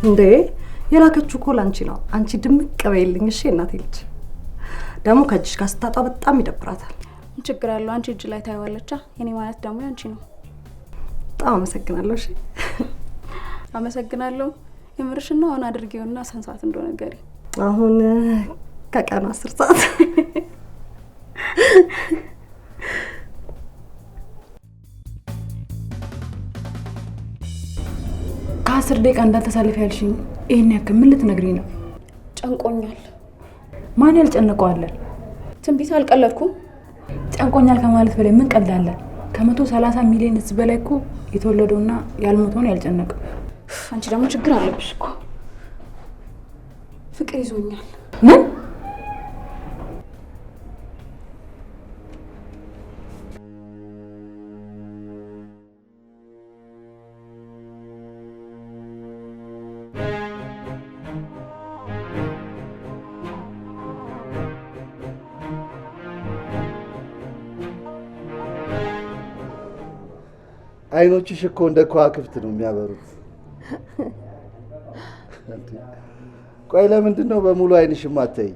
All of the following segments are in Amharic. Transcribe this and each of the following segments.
እንዴ የላከችው እኮ ላንቺ ነው። አንቺ ድምቅ በይልኝ እሺ እናቴ ልጅ። ደግሞ ከእጅሽ ጋር ስታጣው በጣም ይደብራታል። ችግር አለው አንቺ እጅ ላይ ታይዋለች። የኔ ማለት ደግሞ ያንቺ ነው። በጣም አመሰግናለሁ። እሺ አመሰግናለሁ። የምርሽን ነው? አሁን አድርጌውና ስንት ሰዓት እንደሆነ ንገሪ። አሁን ከቀኑ 10 ሰዓት። ከ10 ደቂቃ እንዳልተሳለፈ ያልሽኝ ይሄን ያክል ምን ልትነግሪኝ ነው? ጨንቆኛል። ማን ያልጨነቀዋል? ትንቢት አልቀለድኩም። ጨንቆኛል ከማለት በላይ ምን ቀልዳለ? ከ130 ሚሊዮን ህዝብ በላይ እኮ የተወለደውና ያልሞተውን ያልጨነቀው። አንቺ ደግሞ ችግር አለብሽ እኮ። ፍቅር ይዞኛል። ምን? አይኖችሽ እኮ እንደ ከዋክብት ነው የሚያበሩት። ቆይ ለምንድን ነው በሙሉ አይንሽ ማተይ?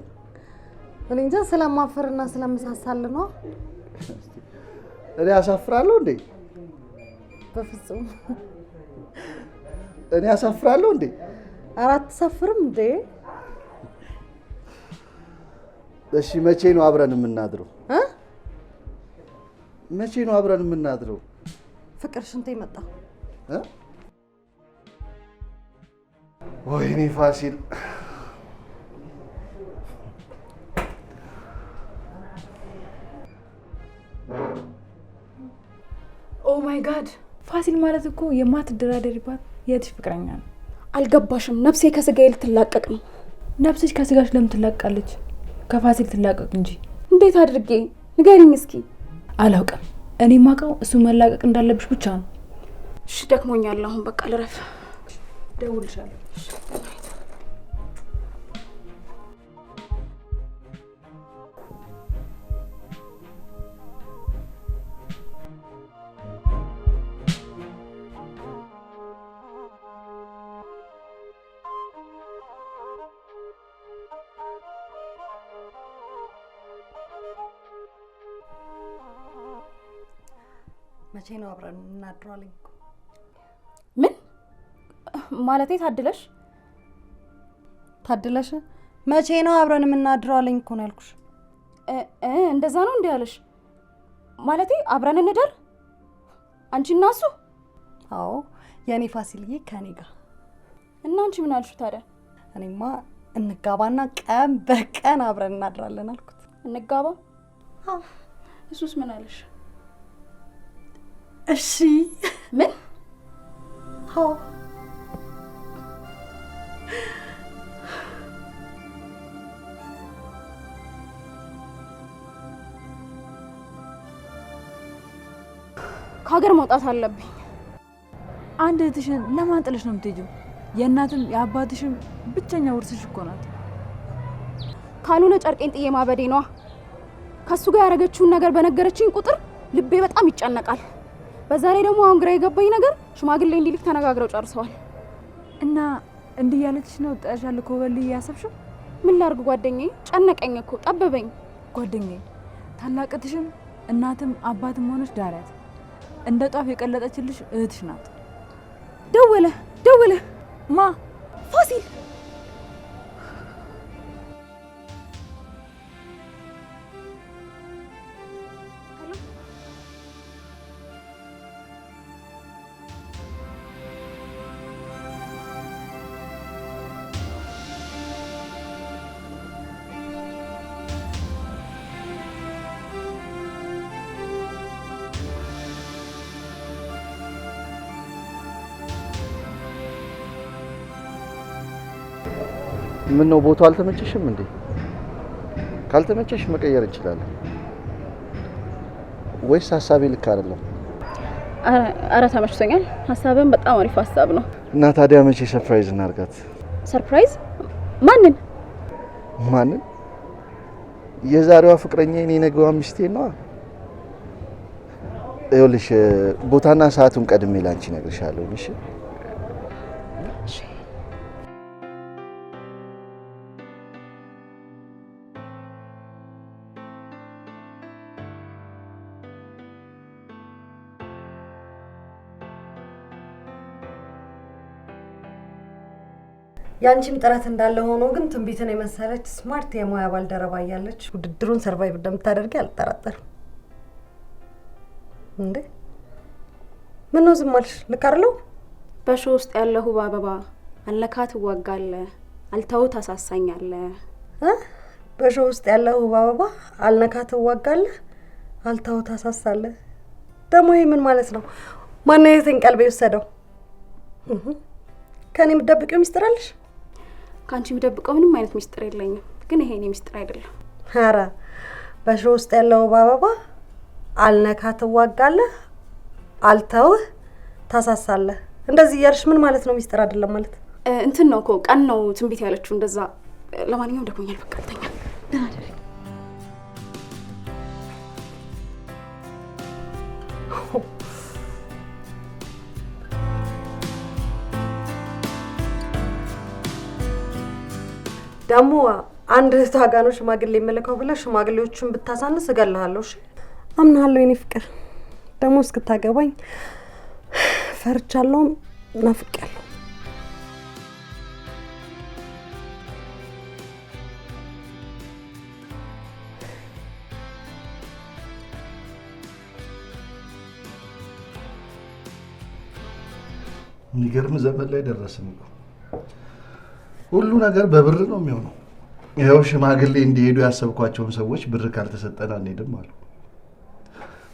እኔ እንጃ ስለማፈርና ስለመሳሳል ነው። እኔ አሳፍራለሁ እንዴ? በፍጹም እኔ አሳፍራለሁ እንዴ? አራት ሰፍርም እንዴ? እሺ መቼ ነው አብረን የምናድረው? መቼ ነው አብረን የምናድረው? ፍቅር ሽንቴ መጣ። ወይኔ ፋሲል ኦ ማይ ጋድ! ፋሲል ማለት እኮ የማትደራደሪባት የእህትሽ ፍቅረኛ ነው። አልገባሽም? ነፍሴ ከስጋዬ ልትላቀቅ ነው። ነፍስሽ ከስጋሽ ለምን ትላቀቃለች? ከፋሲል ትላቀቅ እንጂ። እንዴት አድርጌ ንገሪኝ እስኪ። አላውቅም። እኔ ማውቀው እሱ መላቀቅ እንዳለብሽ ብቻ ነው። እሺ ደክሞኛል። አሁን በቃ ልረፍ። ደውልሻለሁ። መቼ ነው አብረን እናድራለን? ምን ማለቴ? ታድለሽ መቼ ነው አብረን እናድራለን እኮ ነው ያልኩሽ። እንደዛ ነው እንዴ ያለሽ? ማለቴ አብረን እንደር አንቺ እና እሱ? አዎ የኔ ፋሲልዬ ከኔ ጋር። እና አንቺ ምን አልሽ ታዲያ? እኔማ እንጋባና ቀን በቀን አብረን እናድራለን አልኩት። እንጋባ? እሱስ ምን አለሽ? እሺ። ምን? አዎ ከሀገር መውጣት አለብኝ። አንድ እህትሽን ለማን ጥለሽ ነው የምትሄጂው? የእናትም የአባትሽም ብቸኛ ውርስሽ እኮ ናት። ካልሆነ ጨርቄን ጥዬ ማበዴ ነዋ። ከሱ ጋር ያደረገችውን ነገር በነገረችኝ ቁጥር ልቤ በጣም ይጨነቃል። በዛ ላይ ደግሞ አሁን ግራ የገባኝ ነገር ሽማግሌ እንዲልክ ተነጋግረው ጨርሰዋል። እና እንዲህ ያለችሽ ነው ጥለሻል እኮ በልይ ያሰብሽው? ምን ላድርግ ጓደኛዬ? ጨነቀኝ እኮ ጠበበኝ። ጓደኛዬ ታላቅትሽም እናትም አባትም ሆነሽ ዳሪያት። እንደ ጧፍ የቀለጠችልሽ እህትሽ ናት። ደወለ። ማ? ፋሲል። ምን ነው ቦታው አልተመቸሽም እንዴ? ካልተመቸሽ መቀየር እንችላለን። ወይስ ሐሳቤ ልክ አይደለም? አረ ተመችቶኛል። ሐሳብን በጣም አሪፍ ሐሳብ ነው። እና ታዲያ መቼ ሰርፕራይዝ እናርጋት? ሰርፕራይዝ? ማንን? የዛሬዋ ፍቅረኛ እኔ ነገዋ ሚስቴ ነው። ይኸውልሽ ቦታና ሰዓቱን ቀድሜ ላንቺ ነግርሻለሁ። እሺ ያንቺም ጥረት እንዳለ ሆኖ ግን ትንቢትን የመሰለች ስማርት የሙያ ባልደረባ እያለች ውድድሩን ሰርቫይቭ እንደምታደርጊ አልጠራጠርም። እንዴ ምን ነው ዝም አልሽ? ልክ አይደለሁ? በሾው ውስጥ ያለው ውብ አበባ አልነካ ትዋጋለህ፣ አልተው ታሳሳኛለህ። በሾው ውስጥ ያለው ውብ አበባ አልነካ ትዋጋለህ፣ አልተው ታሳሳለህ። ደግሞ ይሄ ምን ማለት ነው? ማነው የትን ቀልቤ ወሰደው? ከኔ የምትደብቂው ሚስጥር አለሽ? ከአንቺ የምደብቀው ምንም አይነት ሚስጥር የለኝም፣ ግን ይሄ እኔ ሚስጥር አይደለም። ኧረ በሾው ውስጥ ያለው ውብ አበባ አልነካ ትዋጋለህ፣ አልተውህ ታሳሳለህ። እንደዚህ እያልሽ ምን ማለት ነው? ሚስጥር አይደለም ማለት እንትን ነው እኮ ቀን ነው ትንቢት ያለችው እንደዛ። ለማንኛውም ደክሞኛል፣ በቃ ልተኛ። ደህና ደሪ። ደግሞ አንድ እህቷ ጋር ነው ሽማግሌ የምልከው ብለሽ ሽማግሌዎቹን ብታሳንስ እገልሃለሁ። እሺ አምናለሁ የኔ ፍቅር። ደግሞ እስክታገባኝ ፈርቻለሁም ናፍቄያለሁ። የሚገርም ዘመን ላይ ደረስን እኮ። ሁሉ ነገር በብር ነው የሚሆነው። ይኸው ሽማግሌ እንዲሄዱ ያሰብኳቸውን ሰዎች ብር ካልተሰጠን አንሄድም አሉ።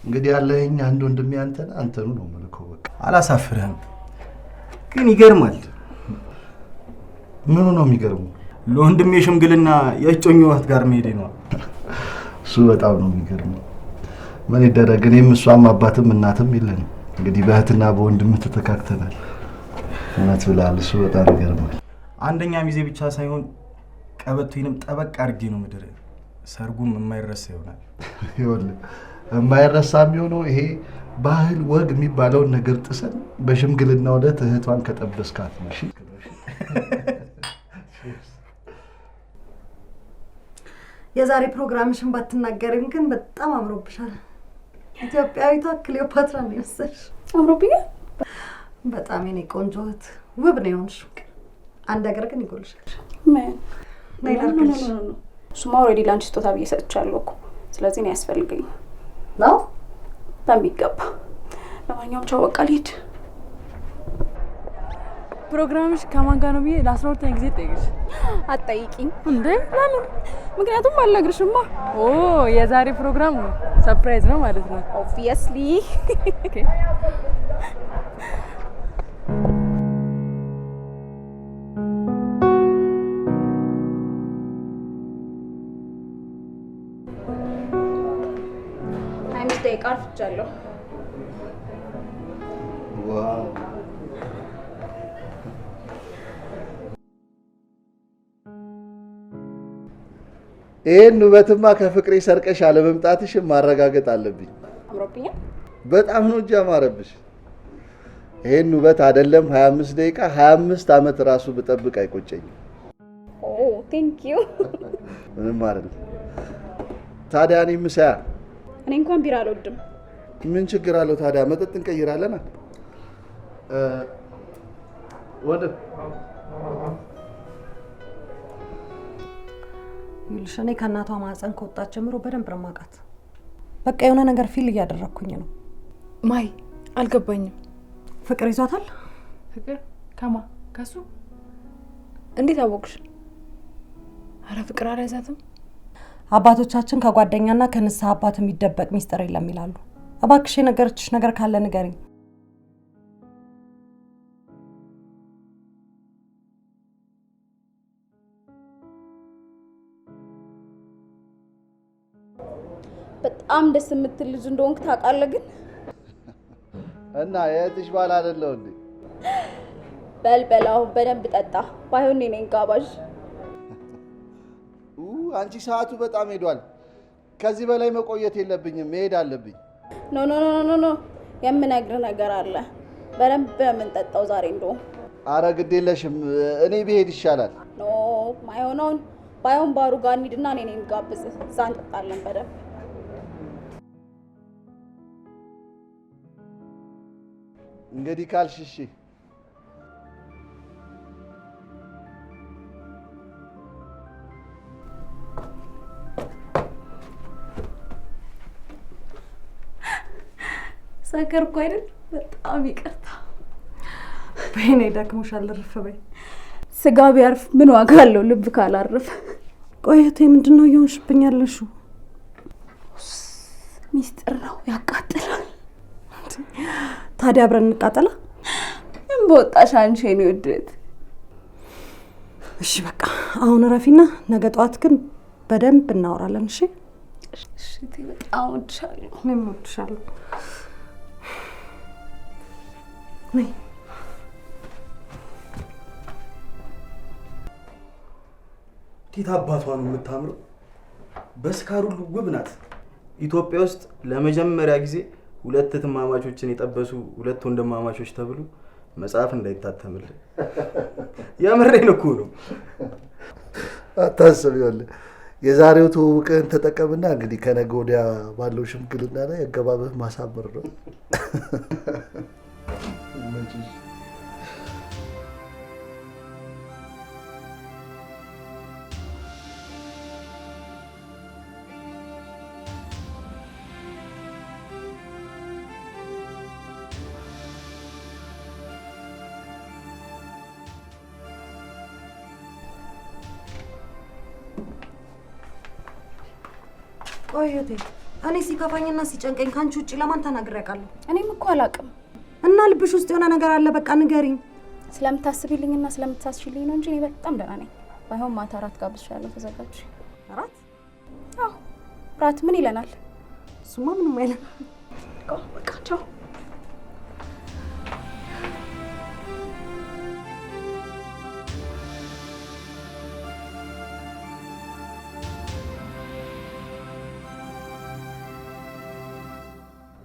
እንግዲህ ያለኝ አንድ ወንድሜ አንተኑ ነው የምልከው። በቃ አላሳፍርህም፣ ግን ይገርማል። ምኑ ነው የሚገርመው? ለወንድሜ ሽምግልና የእጮኛዋት ጋር መሄዴ ነው። እሱ በጣም ነው የሚገርመው። ምን ይደረግ፣ እኔም እሷም አባትም እናትም የለንም። እንግዲህ በእህትና በወንድም ተተካክተናል። እውነት ብለሃል። እሱ በጣም ይገርማል። አንደኛ ሚዜ ብቻ ሳይሆን ቀበቶዬንም ጠበቅ አድርጌ ነው ምድር። ሰርጉም የማይረሳ ይሆናል። ይኸውልህ የማይረሳ የሚሆነው ይሄ ባህል ወግ የሚባለውን ነገር ጥሰን በሽምግልና ዕለት እህቷን ከጠበስካት ነው። እሺ የዛሬ ፕሮግራምሽን ባትናገሪም ግን በጣም አምሮብሻል። ኢትዮጵያዊቷ ክሊዮፓትራ ነው የመሰልሽ። አምሮብኛል በጣም የኔ ቆንጆ እህት፣ ውብ ነው የሆንሽው። አንድ ነገር ግን ይጎልሻል። ምን? እሱማ ኦልሬዲ ላንቺ ስጦታ ብዬ ሰጥቻለሁ እኮ። ስለዚህ ነው ያስፈልገኝ ነው በሚገባ። ለማንኛውም ቻው፣ በቃ ልሂድ። ፕሮግራምሽ ከማን ጋር ነው ብዬ ለ12ኛ ጊዜ ጠይቅሽ። አትጠይቂኝ እንዴ? ለምን? ምክንያቱም አልነግርሽማ። ኦ የዛሬ ፕሮግራም ሰርፕራይዝ ነው ማለት ነው። ኦብቪየስሊ። ኦኬ ደቂቃ አርፍጃለሁ። ዋው ይሄን ውበትማ ከፍቅሬ ሰርቀሽ አለመምጣትሽ ማረጋገጥ አለብኝ። አምሮብኛል በጣም ነው እንጂ አማረብሽ። ይሄን ውበት አይደለም 25 ደቂቃ 25 ዓመት ራሱ ብጠብቅ አይቆጨኝም። ኦ ቴንክ ዩ። ምንም አይደለም። ታዲያ እኔ ምሳያ እኔ እንኳን ቢራ አልወድም። ምን ችግር አለው ታዲያ? መጠጥ እንቀይራለና። ወደ ይልሽ እኔ ከእናቷ ማህፀን ከወጣች ጀምሮ በደንብ ነው የማውቃት። በቃ የሆነ ነገር ፊል እያደረኩኝ ነው። ማይ አልገባኝም። ፍቅር ይዟታል? ፍቅር ከማ? ከሱ? እንዴት አወቅሽ? አረ ፍቅር አልያዛትም። አባቶቻችን ከጓደኛና ከንስሐ አባት የሚደበቅ ሚስጥር የለም ይላሉ። እባክሽ የነገረችሽ ነገር ካለ ንገሪኝ። በጣም ደስ የምትል ልጅ እንደሆንክ ታውቃለህ። ግን እና የእህትሽ ባል አይደለው እንዴ? በልበላው በደንብ ጠጣ። ባይሆን እኔ ነኝ ጋባዥ። አንቺ ሰዓቱ በጣም ሄዷል። ከዚህ በላይ መቆየት የለብኝም፣ መሄድ አለብኝ። ኖ ኖ ኖ ኖ ኖ የምነግርህ ነገር አለ። በደንብ የምንጠጣው ዛሬ እንደው። አረ ግድ የለሽም፣ እኔ ብሄድ ይሻላል። ኖ ማይሆነውን ባይሆን ባሩ ጋር እንሂድና እኔ ነኝ ጋብዝህ። እዛ እንጠጣለን በደንብ። እንግዲህ ካልሽ እሺ። ሰከርኩ አይደል? በጣም ይቅርታ። በእኔ ደክሞሻል፣ እረፍ በይ። ስጋ ቢያርፍ ምን ዋጋ አለው ልብ ካላረፈ? ቆይ እህቴ ምንድን ነው እየሆንሽብኝ ያለሽው? ሚስጥር ነው ያቃጥላል። ታዲያ አብረን እንቃጠላ? ምን በወጣሽ አንቺ የኔ ውድት። እሺ በቃ አሁን እረፊና ነገ ጠዋት ግን በደንብ እናወራለን። እሺ እሺ። በጣም እወድሻለሁ። እኔም እወድሻለሁ። ነይ ቲታ አባቷ ነው የምታምረው። በስካር ሁሉ ውብ ናት። ኢትዮጵያ ውስጥ ለመጀመሪያ ጊዜ ሁለት እህትማማቾችን የጠበሱ ሁለት ወንድማማቾች ተብሎ መጽሐፍ እንዳይታተምልን የምሬን እኮ ነው። አታስብ፣ ይኸውልህ የዛሬው ትውውቅህን ተጠቀምና እንግዲህ ከነገ ወዲያ ባለው ሽምግልና ላይ አገባብህ ማሳመር ነው። ቆይ እህቴ፣ እኔ ሲከፋኝና ሲጨንቀኝ ካንቺ ውጪ ለማን ተናግሬ አውቃለሁ? እኔም እኮ አላውቅም። እና ልብሽ ውስጥ የሆነ ነገር አለ። በቃ ንገሪኝ። ስለምታስቢልኝና ስለምታስሽልኝ ነው እንጂ እኔ በጣም ደህና ነኝ። ባይሆን ማታ እራት ጋብዝሻለሁ፣ ተዘጋጅ። እራት? አዎ እራት ምን ይለናል? እሱማ ምንም አይለን። በቃ ቻው።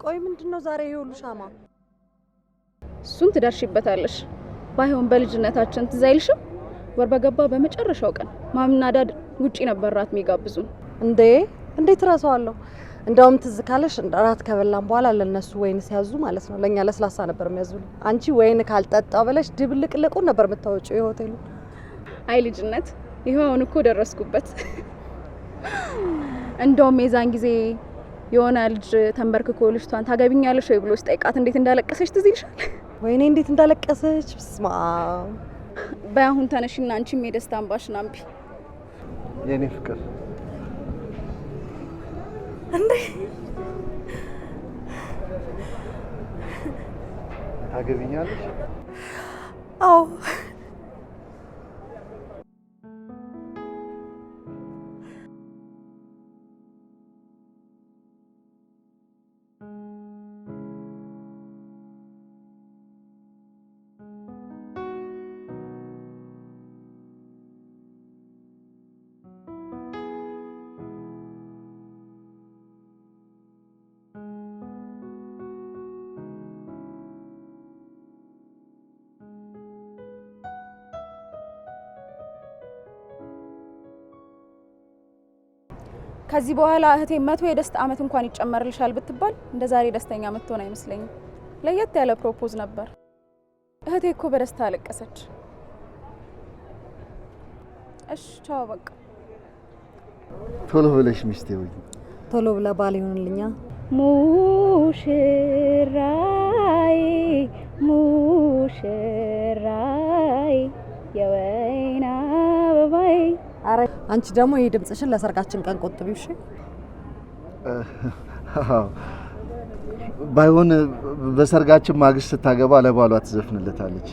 ቆይ ምንድነው ዛሬ ይሄ ሁሉ ሻማ? እሱን ትደርሺበታለሽ። ባይሆን በልጅነታችን ትዝ አይልሽም? ወር በገባ በመጨረሻው ቀን ማምና ዳድ ውጪ ነበር ራት የሚጋብዙን። እንዴ እንዴት እረሳዋለሁ? እንደውም ትዝ ካለሽ እራት ከበላን በኋላ ለነሱ ወይን ሲያዙ ማለት ነው ለኛ ለስላሳ ነበር የሚያዙልን። አንቺ ወይን ካልጠጣው ብለሽ ድብልቅልቁን ነበር የምታወጪው የሆቴሉ። አይ ልጅነት፣ ይሄው አሁን እኮ ደረስኩበት። እንደውም የዛን ጊዜ የሆነ ልጅ ተንበርክኮ ልጅቷን ታገቢኛለሽ ወይ ብሎ ሲጠይቃት እንዴት እንዳለቀሰች ትዝ ይልሻል? ወይኔ እንዴት እንዳለቀሰች ብስማ። በአሁን ተነሽና አንቺም የደስታ እንባሽን አንቢ። የኔ ፍቅር እንዴ ታገቢኛለሽ? አዎ ከዚህ በኋላ እህቴ 100 የደስታ አመት እንኳን ይጨመርልሻል ብትባል እንደ ዛሬ ደስተኛ ምትሆን አይመስለኝም። ለየት ያለ ፕሮፖዝ ነበር። እህቴ እኮ በደስታ አለቀሰች። እሺ ቻው በቃ። ቶሎ ብለሽ ሚስቴ ወይ ቶሎ ብለ ባል ይሆንልኛ። ሙሽራይ ሙሽራይ የወይና አበባይ። አረ አንቺ ደግሞ ይሄ ድምጽሽን ለሰርጋችን ቀን ቆጥቢው እሺ። ባይሆን በሰርጋችን ማግስት ስታገባ ለባሏ ትዘፍንለታለች።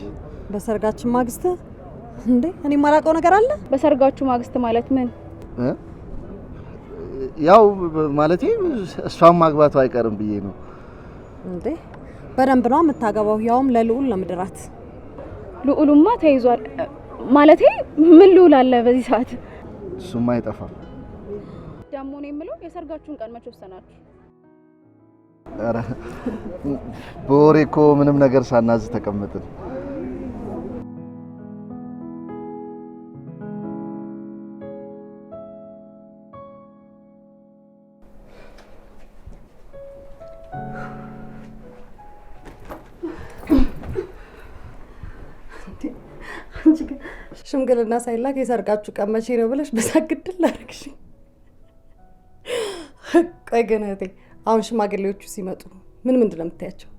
በሰርጋችን ማግስት እንዴ? እኔ የማላውቀው ነገር አለ? በሰርጋችሁ ማግስት ማለት ምን? ያው ማለቴ እሷን ማግባቱ አይቀርም ብዬ ነው። እንዴ በደንብ ነው የምታገባው፣ ያውም ለልዑል ለምድራት። ልዑሉማ ተይዟል። ማለቴ ምን ልዑል አለ በዚህ ሰዓት? እሱማ አይጠፋም። ደግሞ ነው የምለው የሰርጋችሁን ቀን መቼ ወሰናችሁ? ኧረ በወሬ እኮ ምንም ነገር ሳናዝ ተቀመጥን። ሽምግልና ሳይላክ የሰርጋችሁ ቀን መቼ ነው ብለሽ በሳግድል አደረግሽ። ቆይ ግን እህቴ አሁን ሽማግሌዎቹ ሲመጡ ምንድን ነው የምታያቸው?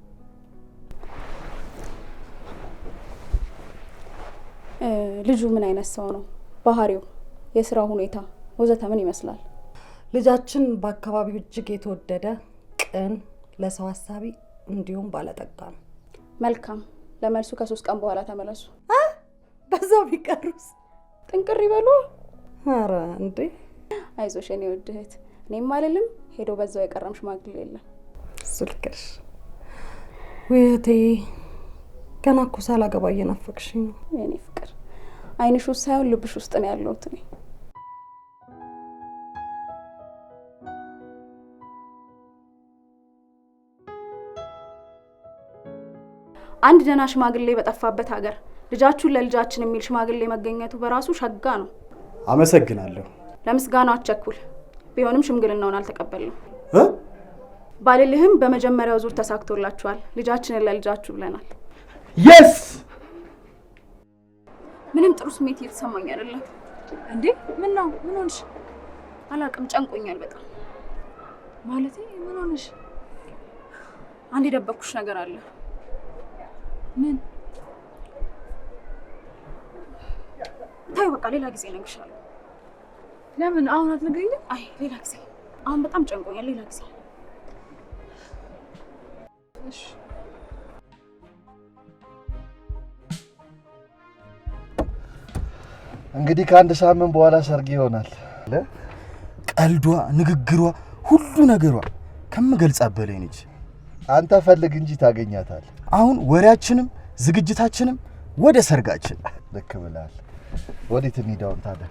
ልጁ ምን አይነት ሰው ነው? ባህሪው፣ የስራ ሁኔታ ወዘተ ምን ይመስላል? ልጃችን በአካባቢው እጅግ የተወደደ ቅን፣ ለሰው ሀሳቢ እንዲሁም ባለጠጋ ነው። መልካም። ለመልሱ ከ3 ቀን በኋላ ተመለሱ። በዛው ቢቀሩስ? ጥንቅር ይበሉ። ኧረ እንዴ! አይዞሽ የኔ ውድ እህት፣ እኔም አልልም ሄዶ በዛው የቀረም ሽማግሌ የለም። እሱ ልክ ነሽ። ወይ እህቴ፣ ገና እኮ ሳላገባ እየናፈቅሽኝ ነው። የኔ ፍቅር፣ አይንሽ ውስጥ ሳይሆን ልብሽ ውስጥ ነው ያለሁት እኔ። አንድ ደህና ሽማግሌ በጠፋበት ሀገር ልጃችሁን ለልጃችን የሚል ሽማግሌ መገኘቱ በራሱ ሸጋ ነው። አመሰግናለሁ። ለምስጋናው አትቸኩል። ቢሆንም ሽምግልናውን አልተቀበልንም። ባልልህም በመጀመሪያው ዙር ተሳክቶላችኋል። ልጃችንን ለልጃችሁ ብለናል። የስ! ምንም ጥሩ ስሜት እየተሰማኝ አይደለም። እንዴ ምን ነው? ምን ሆንሽ? አላቅም፣ ጨንቆኛል በጣም። ማለቴ ምን ሆንሽ? አንድ የደበኩሽ ነገር አለ። ምን? ታዩ፣ በቃ ሌላ ጊዜ እነግርሻለሁ። ለምን አሁን አትነግሪኝም? አይ ሌላ ጊዜ። አሁን በጣም ጨንቆኛል፣ ሌላ ጊዜ። እሺ። እንግዲህ ከአንድ ሳምንት በኋላ ሰርግ ይሆናል። ቀልዷ፣ ንግግሯ፣ ሁሉ ነገሯ ከምገልጻት በላይ ነች። አንተ ፈልግ እንጂ ታገኛታል። አሁን ወሬያችንም ዝግጅታችንም ወደ ሰርጋችን። ልክ ብለሃል። ወዴት እንሂዳውን ታዲያ?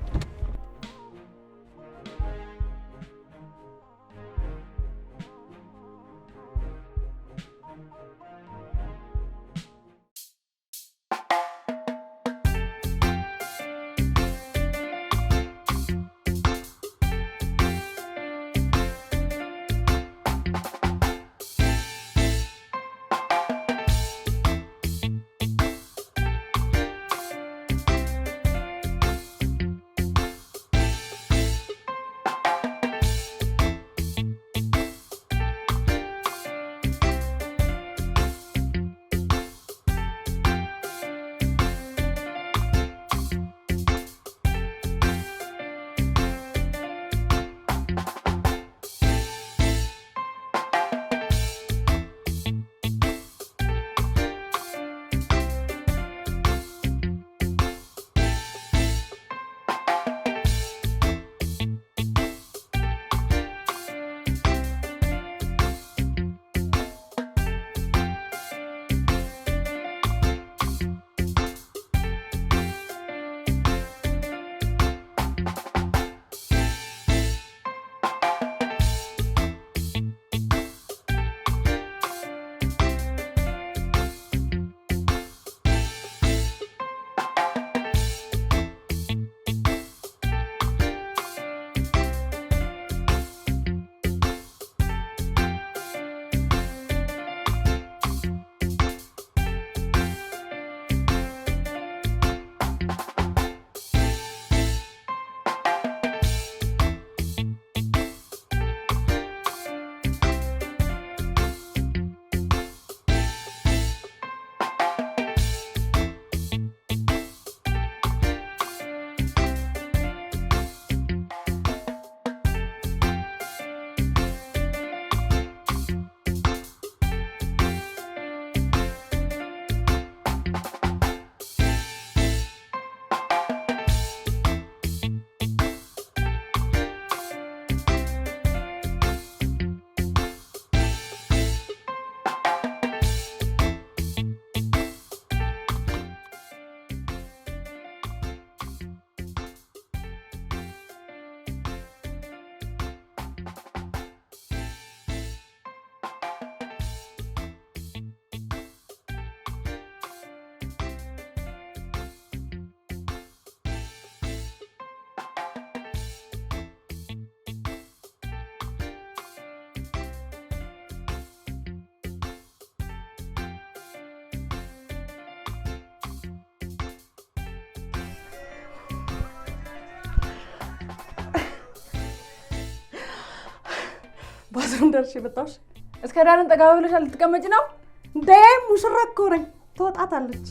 ባዝሩም ደርሼ መጣሁሽ። እስከ ዳርን ጠጋ ብለሽ ልትቀመጪ ነው እንዴ? ሙሽራ እኮ ነኝ። ትወጣታለች።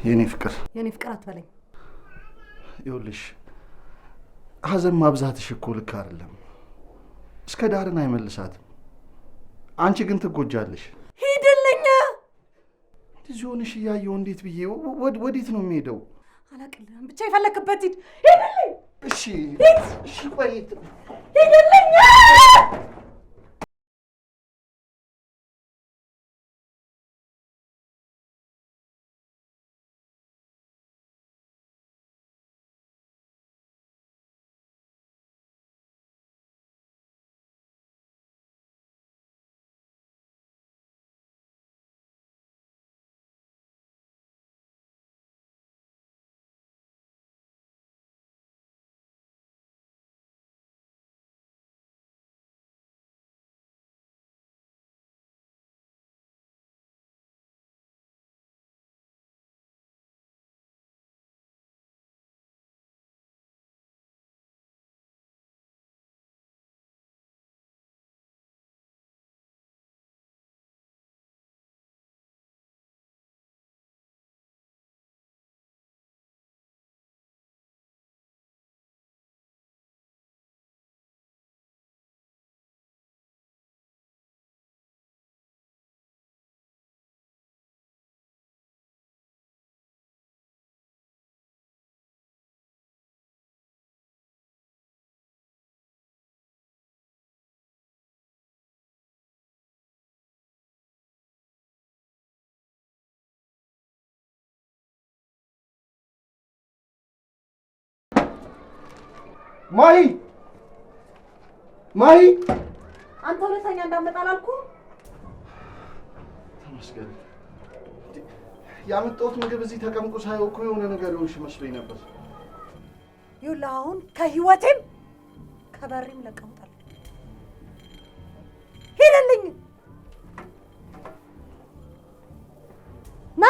የኔ ፍቅር አትበለኝ። ይኸውልሽ ሀዘን ማብዛትሽ እኮ ልክ አይደለም። እስከ ዳርን አይመልሳትም። አንቺ ግን ትጎጃለሽ። ሂድልኝ። እንደዚህ ሆነሽ እያየሁ እንዴት ብዬ ወዴት ነው የሚሄደው? አላቅልህም። ብቻ የፈለክበት ሂድ። ሂድልኝ። እሺ እሺ፣ ቆይ ሂድልኝ። ማሂ አንተ ሁለተኛ እንዳመጣ አላልኩህ? ተመስገን። ያመጣሁት ምግብ እዚህ ተቀምጦ ሳየው እኮ የሆነ ነገር ይሆንሽ መስሎኝ ነበር። ይኸውልህ አሁን ከህይወቴም ከበሬም ለቀውጣል። ሂድልኝ። ና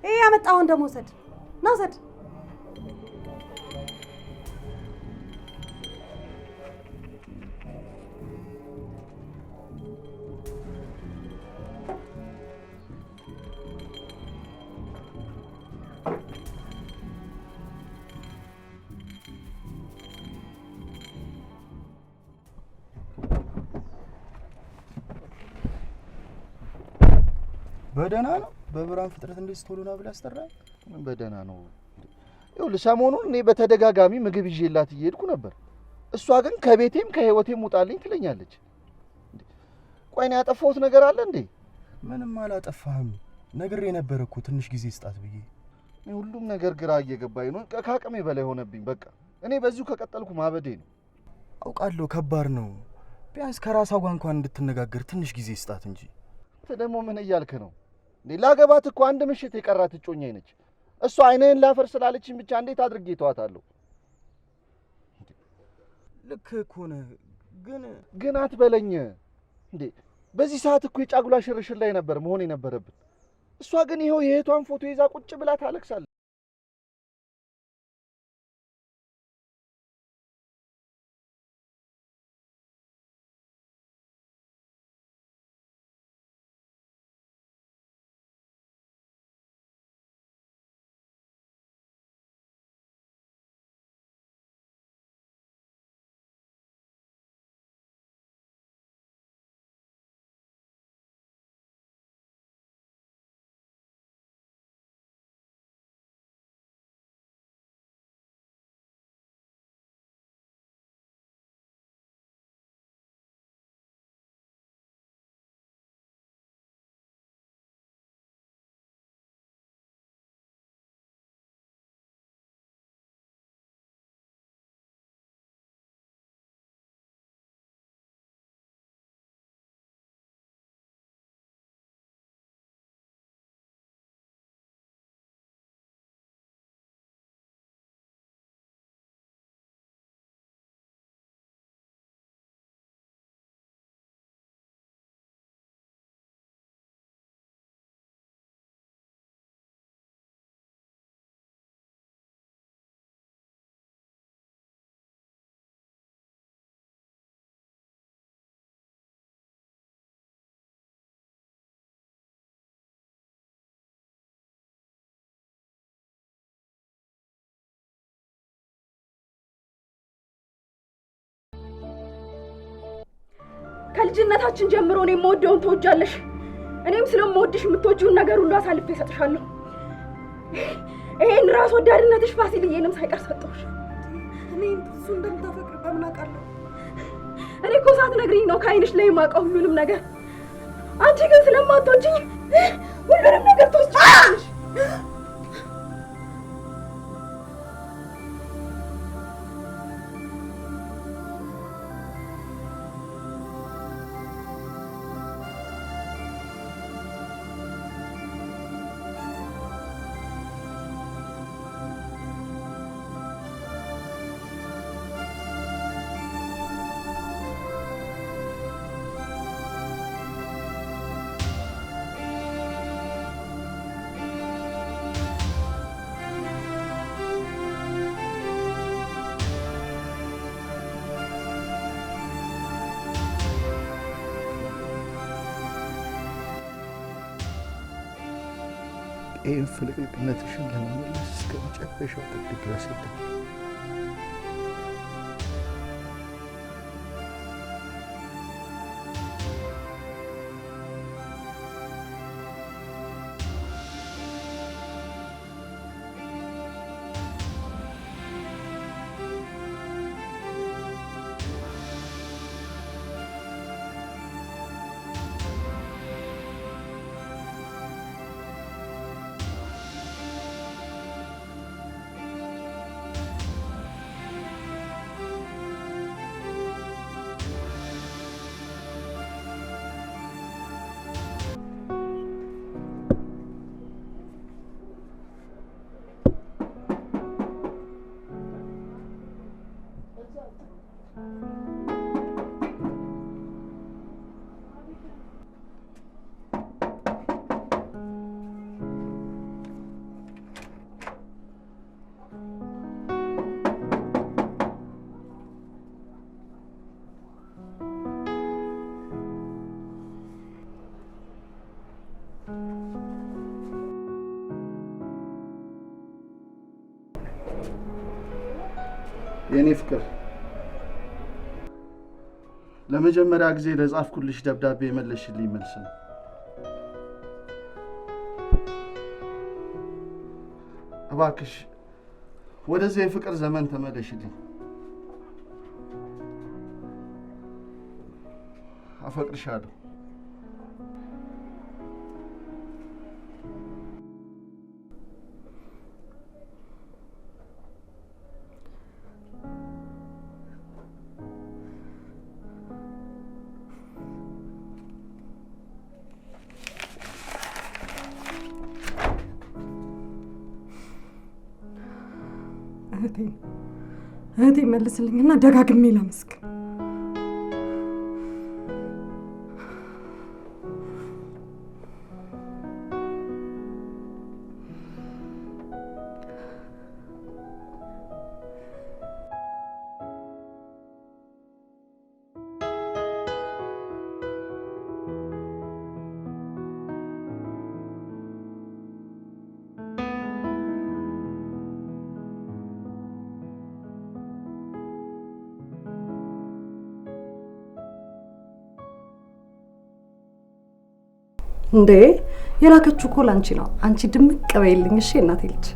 ይሄ ያመጣውን ደግሞ ውሰድ። ና ውሰድ። በደህና ነው? በብርሃን ፍጥረት እንደዚህ ቶሎ ና ብለህ አስጠራኝ? በደህና ነው። ይኸውልህ ሰሞኑን እኔ በተደጋጋሚ ምግብ ይዤላት እየሄድኩ ነበር። እሷ ግን ከቤቴም ከህይወቴም ውጣልኝ ትለኛለች። ቆይ ነው ያጠፋሁት ነገር አለ እንዴ? ምንም አላጠፋህም። ነግሬ ነበር እኮ ትንሽ ጊዜ ስጣት ብዬ። ሁሉም ነገር ግራ እየገባኝ ነው። ከአቅሜ በላይ ሆነብኝ። በቃ እኔ በዚሁ ከቀጠልኩ ማበዴ ነው። አውቃለሁ ከባድ ነው። ቢያንስ ከራሷ ጋር እንኳን እንድትነጋገር ትንሽ ጊዜ ስጣት እንጂ። አንተ ደግሞ ምን እያልክ ነው? ላገባት እኮ አንድ ምሽት የቀራት እጮኛዬ ነች። እሷ አይነን ላፈር ስላለችኝ ብቻ እንዴት አድርጌ ተዋታለሁ? ልክ እኮ ነህ፣ ግን አትበለኝ እንዴ። በዚህ ሰዓት እኮ የጫጉላ ሽርሽር ላይ ነበር መሆን የነበረብን። እሷ ግን ይኸው የእህቷን ፎቶ ይዛ ቁጭ ብላ ታለቅሳለች። ከልጅነታችን ጀምሮ ነው የምወደውን ትወጃለሽ፣ እኔም ስለምወድሽ የምትወጂውን ነገር ሁሉ አሳልፌ እሰጥሻለሁ። ይሄን ራስ ወዳድነትሽ ፋሲልዬንም ሳይቀር ሰጠሁሽ። እኔም እሱ እንደምታፈቅር በምን አውቃለሁ? እኔ እኮ ሳትነግሪኝ ነው ከዓይንሽ ላይ የማውቀው ሁሉንም ነገር። አንቺ ግን ስለማትወጂኝ ሁሉንም ነገር ትወስጂያለሽ። ይህን ፍልቅልቅነትሽን ለመመለስ እስከ መጨረሻው ጥግ ድረስ ሄዳል። የኔ ፍቅር ለመጀመሪያ ጊዜ ለጻፍኩልሽ ደብዳቤ መለሽልኝ መልስ ነው። እባክሽ ወደዚህ የፍቅር ዘመን ተመለሽልኝ። አፈቅርሻለሁ። እህቴ መልስልኝና ደጋግሜ ላመስግን። እንዴ የላከችው እኮ ላንቺ ነው። አንቺ ድምቅ በይልኝ እሺ እናቴ ልጅ።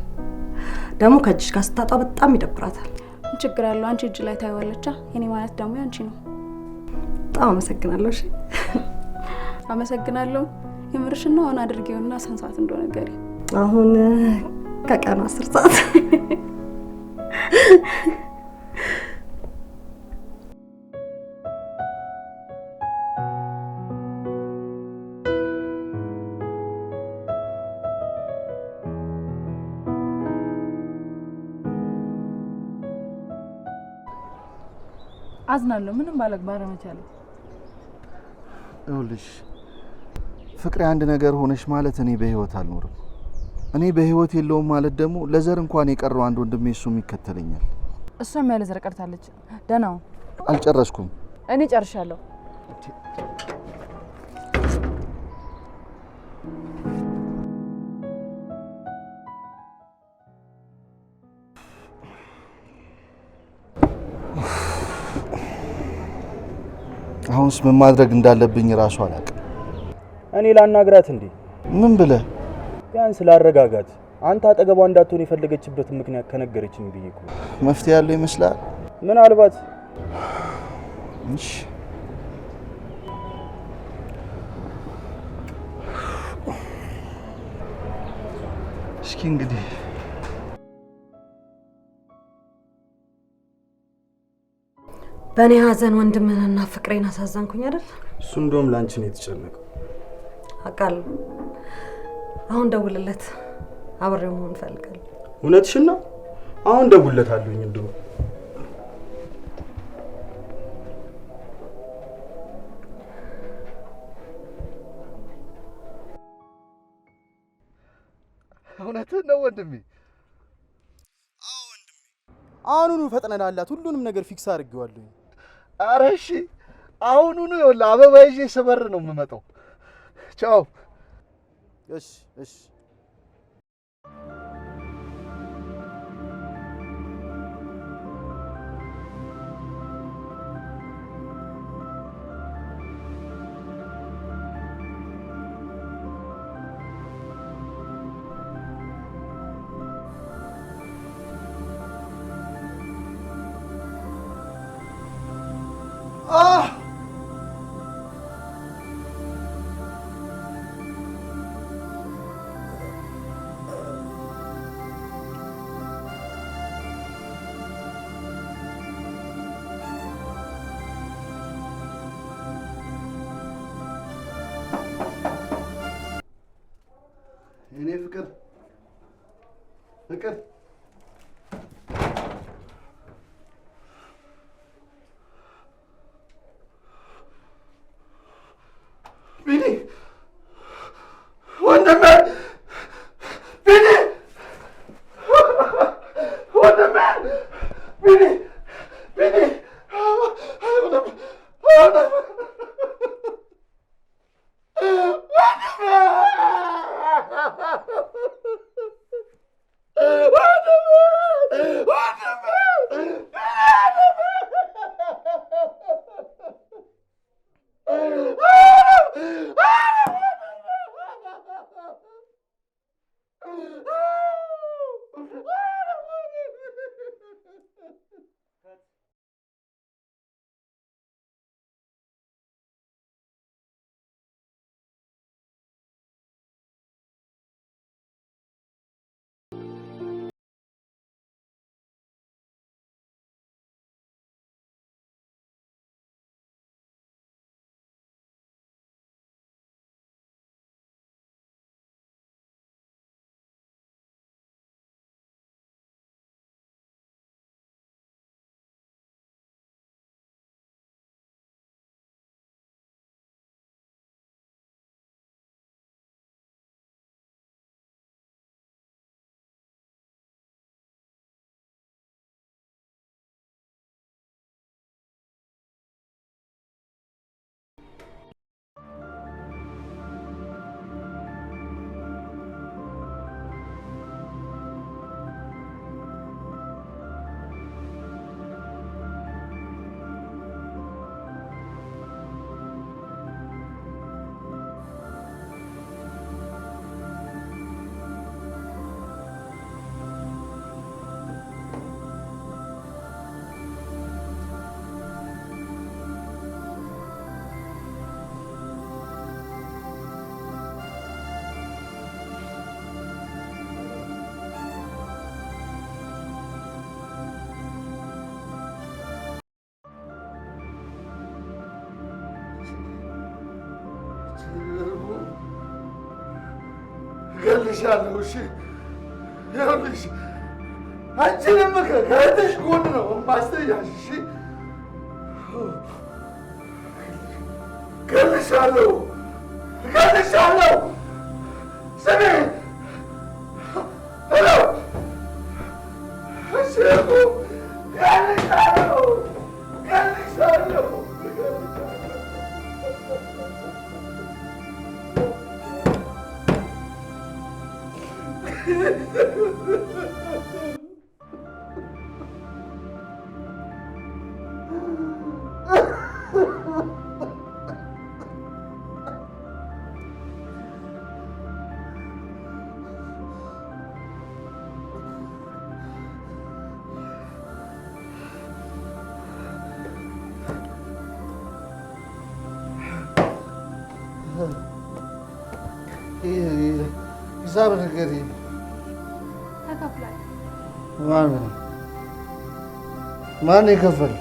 ደግሞ ከእጅሽ ጋር ስታጣ በጣም ይደብራታል። ችግር ያለው አንቺ እጅ ላይ ታይዋለች። የኔ ማለት ደግሞ ያንቺ ነው። በጣም አመሰግናለሁ። እሺ አመሰግናለሁ። የምርሽና አሁን አድርጌውና ስንት ሰዓት እንደሆነ ገሪ? አሁን ከቀኑ 10 ሰዓት። አዝናለሁ ምንም ባለቅ ባለመቻለ። ይኸውልሽ ፍቅሬ አንድ ነገር ሆነሽ ማለት እኔ በህይወት አልኖርም። እኔ በህይወት የለውም ማለት ደግሞ ለዘር እንኳን የቀረው አንድ ወንድሜ እሱም ይከተለኛል። እሷም ያለ ዘር ቀርታለች። ደህናው አልጨረስኩም። እኔ ጨርሻለሁ። አሁንስ ምን ማድረግ እንዳለብኝ ራሱ አላውቅም። እኔ ላናግራት እንዴ? ምን ብለህ? ቢያንስ ላረጋጋት። አንተ አጠገቧ እንዳትሆን የፈለገችበት ምክንያት ከነገረችኝ ብዬ እኮ። መፍትሄ ያለው ይመስላል? ምናልባት። እሺ እስኪ እንግዲህ በእኔ ሀዘን ወንድምህንና ፍቅሬን አሳዘንኩኝ አይደል? እሱ እንደውም ላንቺ ነው የተጨነቀው። አውቃለሁ። አሁን ደውልለት፣ አብሬው መሆን እፈልጋለሁ። እውነትሽን ነው? አሁን ደውልለታለሁኝ እንደው እውነትህን ነው ወንድሜ? አዎ ወንድሜ። አሁኑኑ ፈጥነን አላት። ሁሉንም ነገር ፊክስ አድርጌዋለሁ። ኧረ እሺ አሁኑኑ ይኸውልህ አበባ ይዤ ስበር ነው የምመጣው። ቻው። እሺ እሺ። እኔ ፍቅር ፍቅር ቢኒ ወንድሜ ቢኒ ወንድሜ ቢኒ ቢኒ እገልሻለሁ። እሺ ይኸውልሽ አንቺንም ከእህትሽ ጎን ነው ማስተያሽ። እሺ እገልሻለሁ እገልሻለሁ። ስሚ ሄሎ እሺ እገልሻለሁ እገልሻለሁ። ሂሳብ ንገሪኝ። ተከፍሏል። ማን የከፈለ?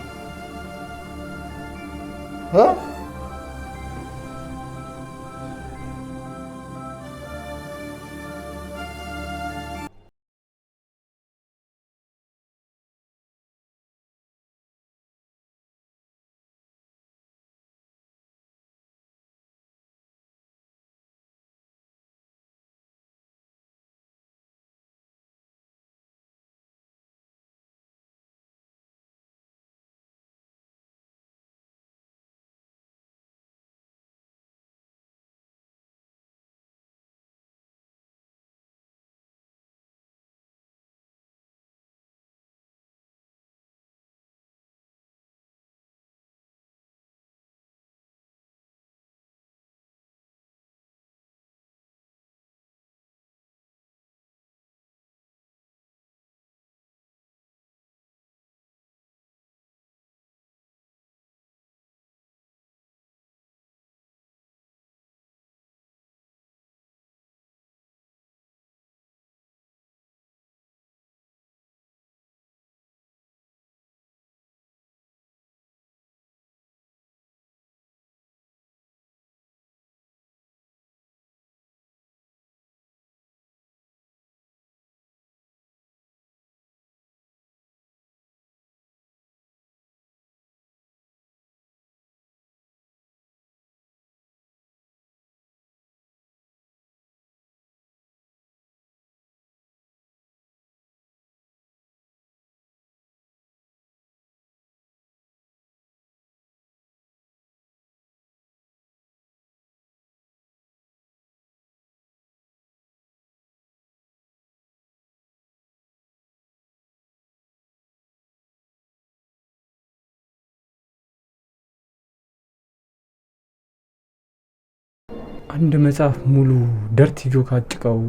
አንድ መጽሐፍ ሙሉ ደርቲ ጆክ አጭቀው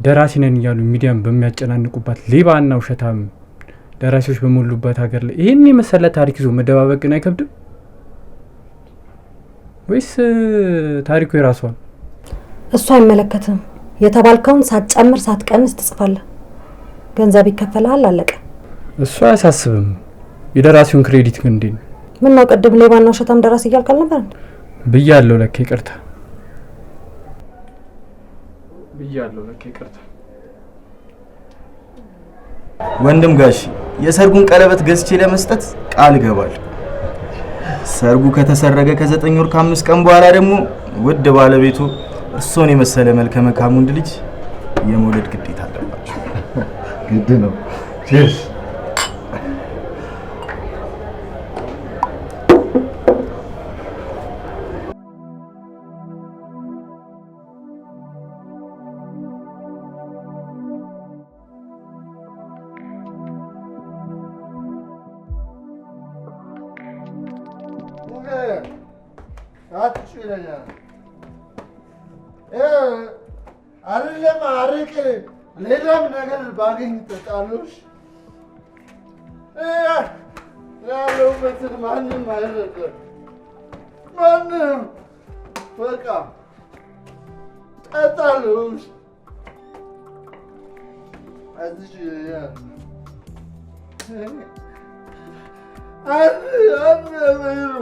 ደራሲ ነን እያሉ ሚዲያን በሚያጨናንቁባት ሌባና ውሸታም ደራሲዎች በሞሉባት ሀገር ላይ ይሄን የመሰለ ታሪክ ይዞ መደባበቅን አይከብድም ወይስ ታሪኩ የራሱ ነው? እሱ አይመለከትም። የተባልከውን ሳትጨምር ሳትቀንስ ትጽፋለህ። ገንዘብ ይከፈላል፣ አለቀ። እሱ አያሳስብም። የደራሲውን ክሬዲት ግን እንዴ ነው? ምን ነው ቅድም ሌባና ውሸታም ደራሲ እያልክ አልነበር ብያለሁ። ለካ ይቅርታ ብያለሁ። ለካ ይቅርታ። ወንድም ጋሽ የሰርጉን ቀለበት ገዝቼ ለመስጠት ቃል እገባለሁ። ሰርጉ ከተሰረገ ከ9 ወር ከ5 ቀን በኋላ ደግሞ ውድ ባለቤቱ እርሶን የመሰለ መልከ መልካም ወንድ ልጅ የመውለድ ግዴታ አለባቸው። ግድ ነው። ቼስ አይደለም አረቄ ሌላም ነገር ባገኝ ጠጣለሽ። ያለሁበትን ማንም አይረዳም። ማንም በቃ ጠጣለሽ። እዚህ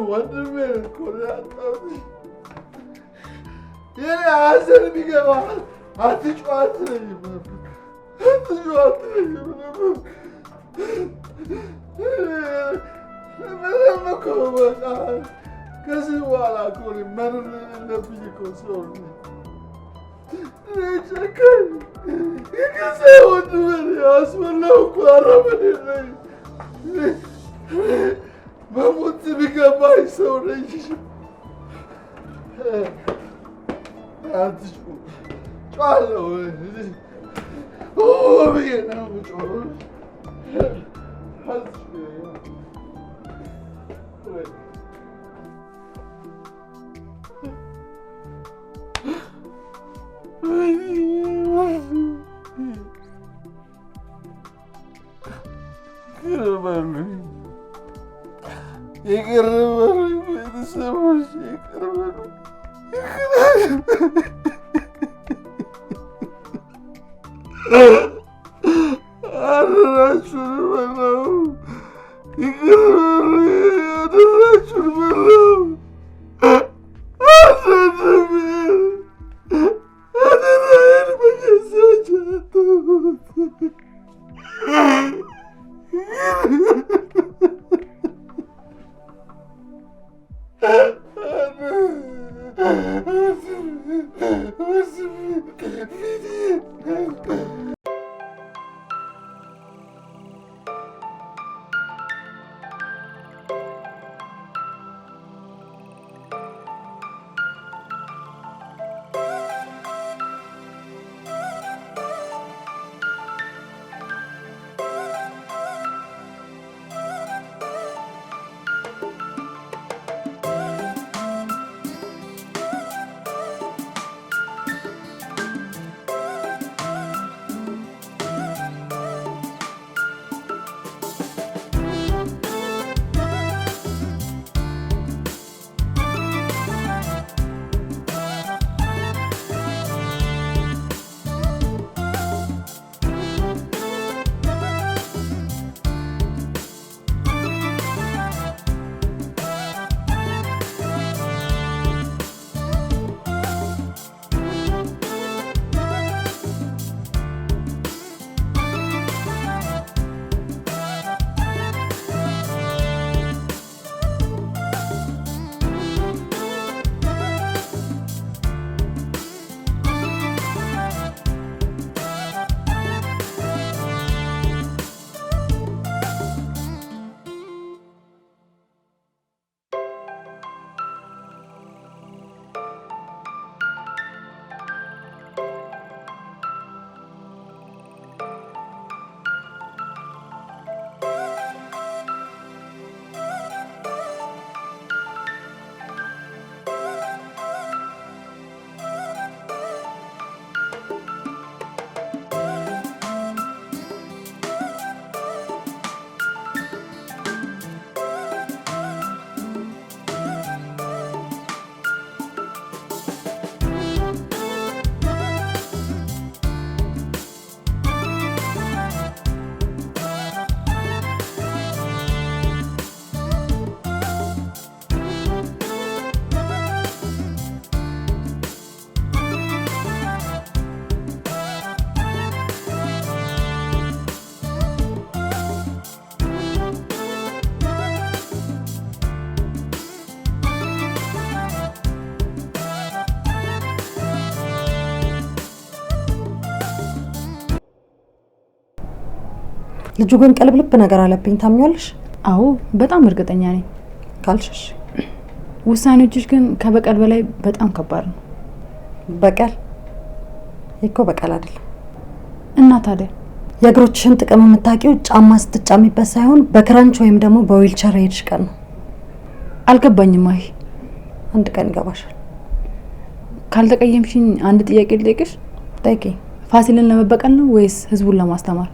ወንድሜ እኮ ነው ያጣሁት። የኔ ሐዘን ቢገባህ አትጫወት አትጫወት ምንም እኮ በቃ ከዚህ በኋላ እኮ መኖር የሌለብኝ እኮ ሰው ነኝ። ጨካኝ የገዛ ወንድሜን ያስበላሁ እኮ አረመኔ ነኝ። መሞት የሚገባኝ ሰው ነኝ። አትጩ ጮኻለሁ ብዬ ነው የምጮኸው። ይቅር በሉኝ ቤተሰቦች፣ ይቅር በሉኝ። አደራችሁን በለው፣ ይቅር በሉኝ። አደራችሁን በለው። አደራዬን በገዛ እጃችሁት። ልጁ ግን ቀልብልብ ነገር አለብኝ። ታምኛለሽ? አዎ በጣም እርግጠኛ ነኝ። ካልሽሽ ውሳኔዎችሽ ግን ከበቀል በላይ በጣም ከባድ ነው። በቀል እኮ በቀል አይደለም። እና ታዲያ የእግሮችሽን ጥቅም የምታውቂው ጫማ ስትጫሚበት ሳይሆን በክራንች ወይም ደግሞ በዊልቸር ሄድሽ ቀን ነው። አልገባኝም። አይ አንድ ቀን ይገባሻል። ካልተቀየምሽኝ አንድ ጥያቄ ልጠይቅሽ። ጠይቂ። ፋሲልን ለመበቀል ነው ወይስ ህዝቡን ለማስተማር?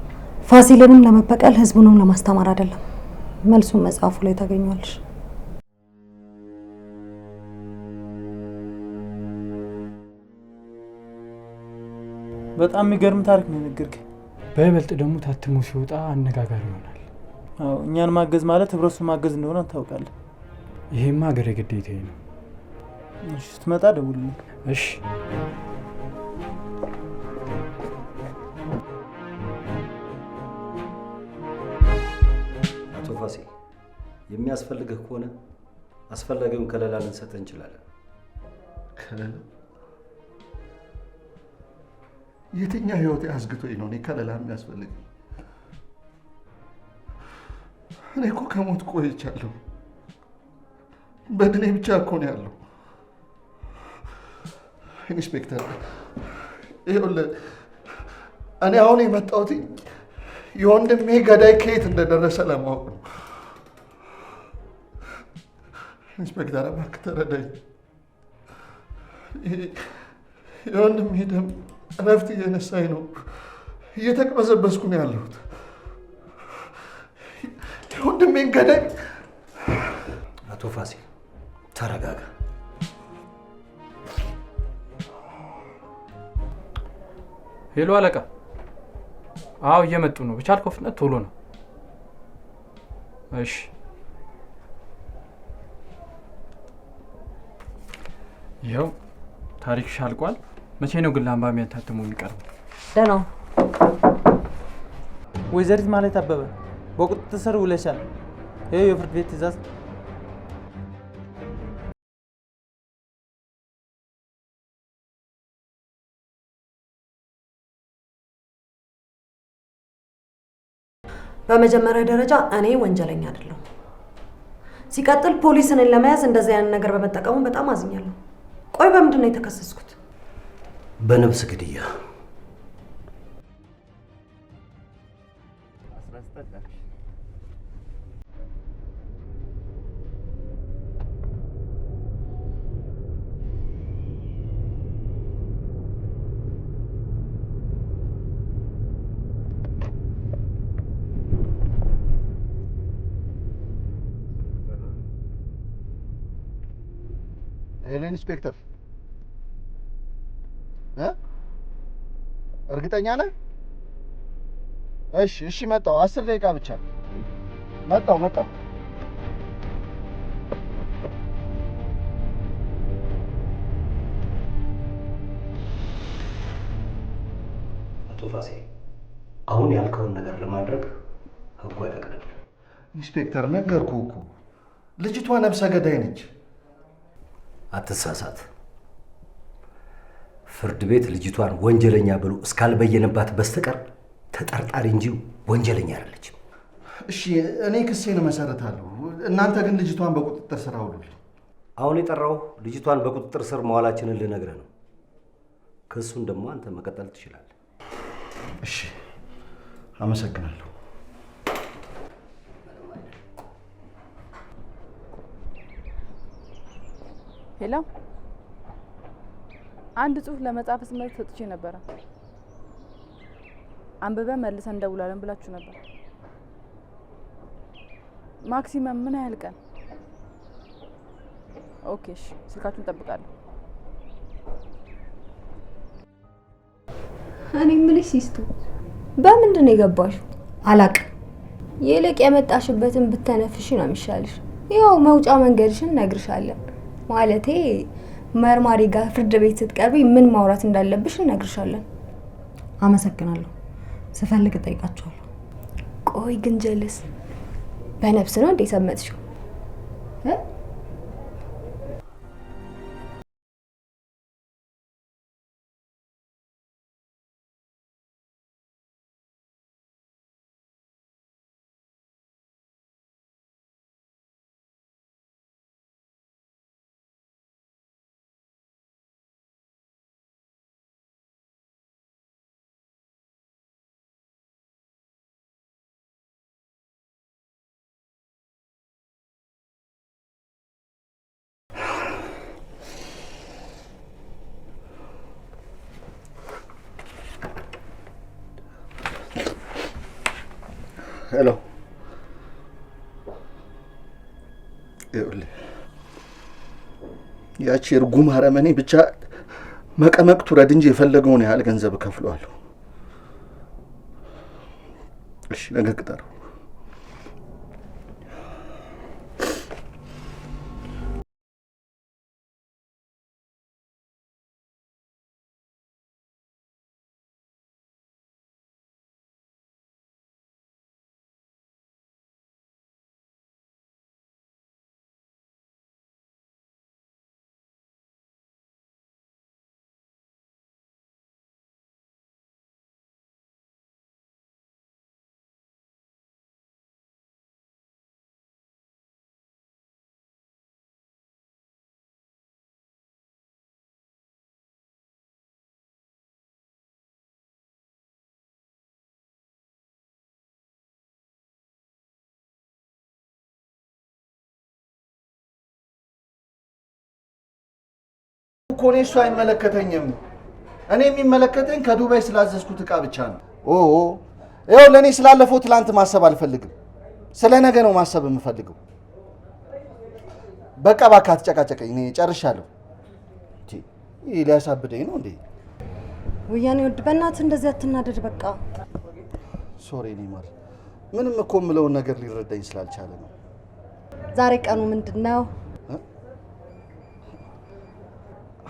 ፋሲልንም ለመበቀል ህዝቡንም ለማስተማር አይደለም። መልሱን መጽሐፉ ላይ ታገኛለሽ። በጣም የሚገርም ታሪክ ነው የነገርከኝ። በይበልጥ ደግሞ ታትሞ ሲወጣ አነጋጋሪ ይሆናል። አዎ እኛን ማገዝ ማለት ህብረተሰቡን ማገዝ እንደሆነ ታውቃለህ። ይሄማ ሀገሬ ግዴታዬ ነው። እሺ ስትመጣ ደውልልኝ። እሺ ፋሲል የሚያስፈልግህ ከሆነ አስፈላጊውን ከለላ ልንሰጥህ እንችላለን። ከለላ? የትኛው ህይወት ያዝግቶኝ ነው እኔ ከለላ የሚያስፈልግ? እኔ እኮ ከሞት ቆይቻለሁ። በድኔ ብቻ እኮ ነው ያለው። ኢንስፔክተር ይኸውልህ፣ እኔ አሁን የመጣሁት የወንድሜ ገዳይ ከየት እንደደረሰ ለማወቅ ነው። ኢንስፔክተር እባክህ ተረዳኝ። የወንድሜ ደም እረፍት እየነሳኝ ነው። እየተቅበዘበዝኩ ነው ያለሁት። የወንድሜን ገዳይ። አቶ ፋሲል ተረጋጋ። ሄሎ አለቃ። አዎ እየመጡ ነው። በቻልከው ፍጥነት ቶሎ ነው። እሺ ይኸው ታሪክሽ አልቋል። መቼ ነው ግን ለአንባቢያን ታትሞ የሚቀርበው? ደህና ወይዘሪት ማለት አበበ በቁጥጥር ስር ውለሻል። ይኸው የፍርድ ቤት ትዕዛዝ። በመጀመሪያ ደረጃ እኔ ወንጀለኛ አይደለሁም። ሲቀጥል ፖሊስን ለመያዝ እንደዚህ አይነት ነገር በመጠቀሙ በጣም አዝኛለሁ። ቆይ በምንድን ነው የተከሰስኩት? በነፍስ ግድያ። ሄሎ ኢንስፔክተር፣ እርግጠኛ ነህ? እሺ እሺ፣ መጣሁ። 10 ደቂቃ ብቻ መጣሁ። አቶ ፋሲል አሁን ያልከውን ነገር ለማድረግ ህጉ አይፈቅድም። ኢንስፔክተር ነገርኩህ እኮ ልጅቷ ነፍሰ ገዳይ ነች። አትሳሳት። ፍርድ ቤት ልጅቷን ወንጀለኛ ብሎ እስካልበየነባት በስተቀር ተጠርጣሪ እንጂ ወንጀለኛ አይደለችም። እሺ እኔ ክሴን እመሰርታለሁ። እናንተ ግን ልጅቷን በቁጥጥር ስር አውሉልኝ። አሁን የጠራው ልጅቷን በቁጥጥር ስር መዋላችንን ልነግርህ ነው። ክሱን ደግሞ አንተ መቀጠል ትችላለህ። እሺ አመሰግናለሁ። ሄሎ፣ አንድ ጽሁፍ ለመጻፍ ስመት ሰጥቼ ነበረ። አንብበን መልሰን እንደውላለን ብላችሁ ነበር። ማክሲመም ምን ያህል ቀን? ኦኬ እሺ፣ ስልካችሁን እጠብቃለሁ። እኔ የምልሽ ሲስቱ በምንድን ነው የገባሽው? አላቅም። ይልቅ የመጣሽበትን ብተነፍሽ ነው የሚሻልሽ። ያው መውጫ መንገድሽን እነግርሻለን። ማለቴ መርማሪ ጋር ፍርድ ቤት ስትቀርቢ ምን ማውራት እንዳለብሽ እነግርሻለን። አመሰግናለሁ። ስፈልግ እጠይቃቸዋለሁ። ቆይ ግን ጀልስ በነፍስ ነው እንዴ ሰመጥሽው? ሄሎ፣ ይኸውልህ ያቺ እርጉም አረመኔ ብቻ መቀመቅ ትውረድ እንጂ የፈለገውን ያህል ገንዘብ እከፍለዋለሁ። እሺ ነገ ቅጠረው። እኮ እኔ እሱ አይመለከተኝም። እኔ የሚመለከተኝ ከዱባይ ስላዘዝኩት እቃ ብቻ ነው። ይኸው ለእኔ ስላለፈው ትላንት ማሰብ አልፈልግም። ስለ ነገ ነው ማሰብ የምፈልገው። በቃ እባክህ አትጨቃጨቀኝ፣ እኔ ጨርሻለሁ። ይህ ሊያሳብደኝ ነው እንዴ? ወያኔ ወድ በእናትህ እንደዚህ አትናደድ። በቃ ሶሪ ኔማር፣ ምንም እኮ የምለውን ነገር ሊረዳኝ ስላልቻለ ነው። ዛሬ ቀኑ ምንድን ነው?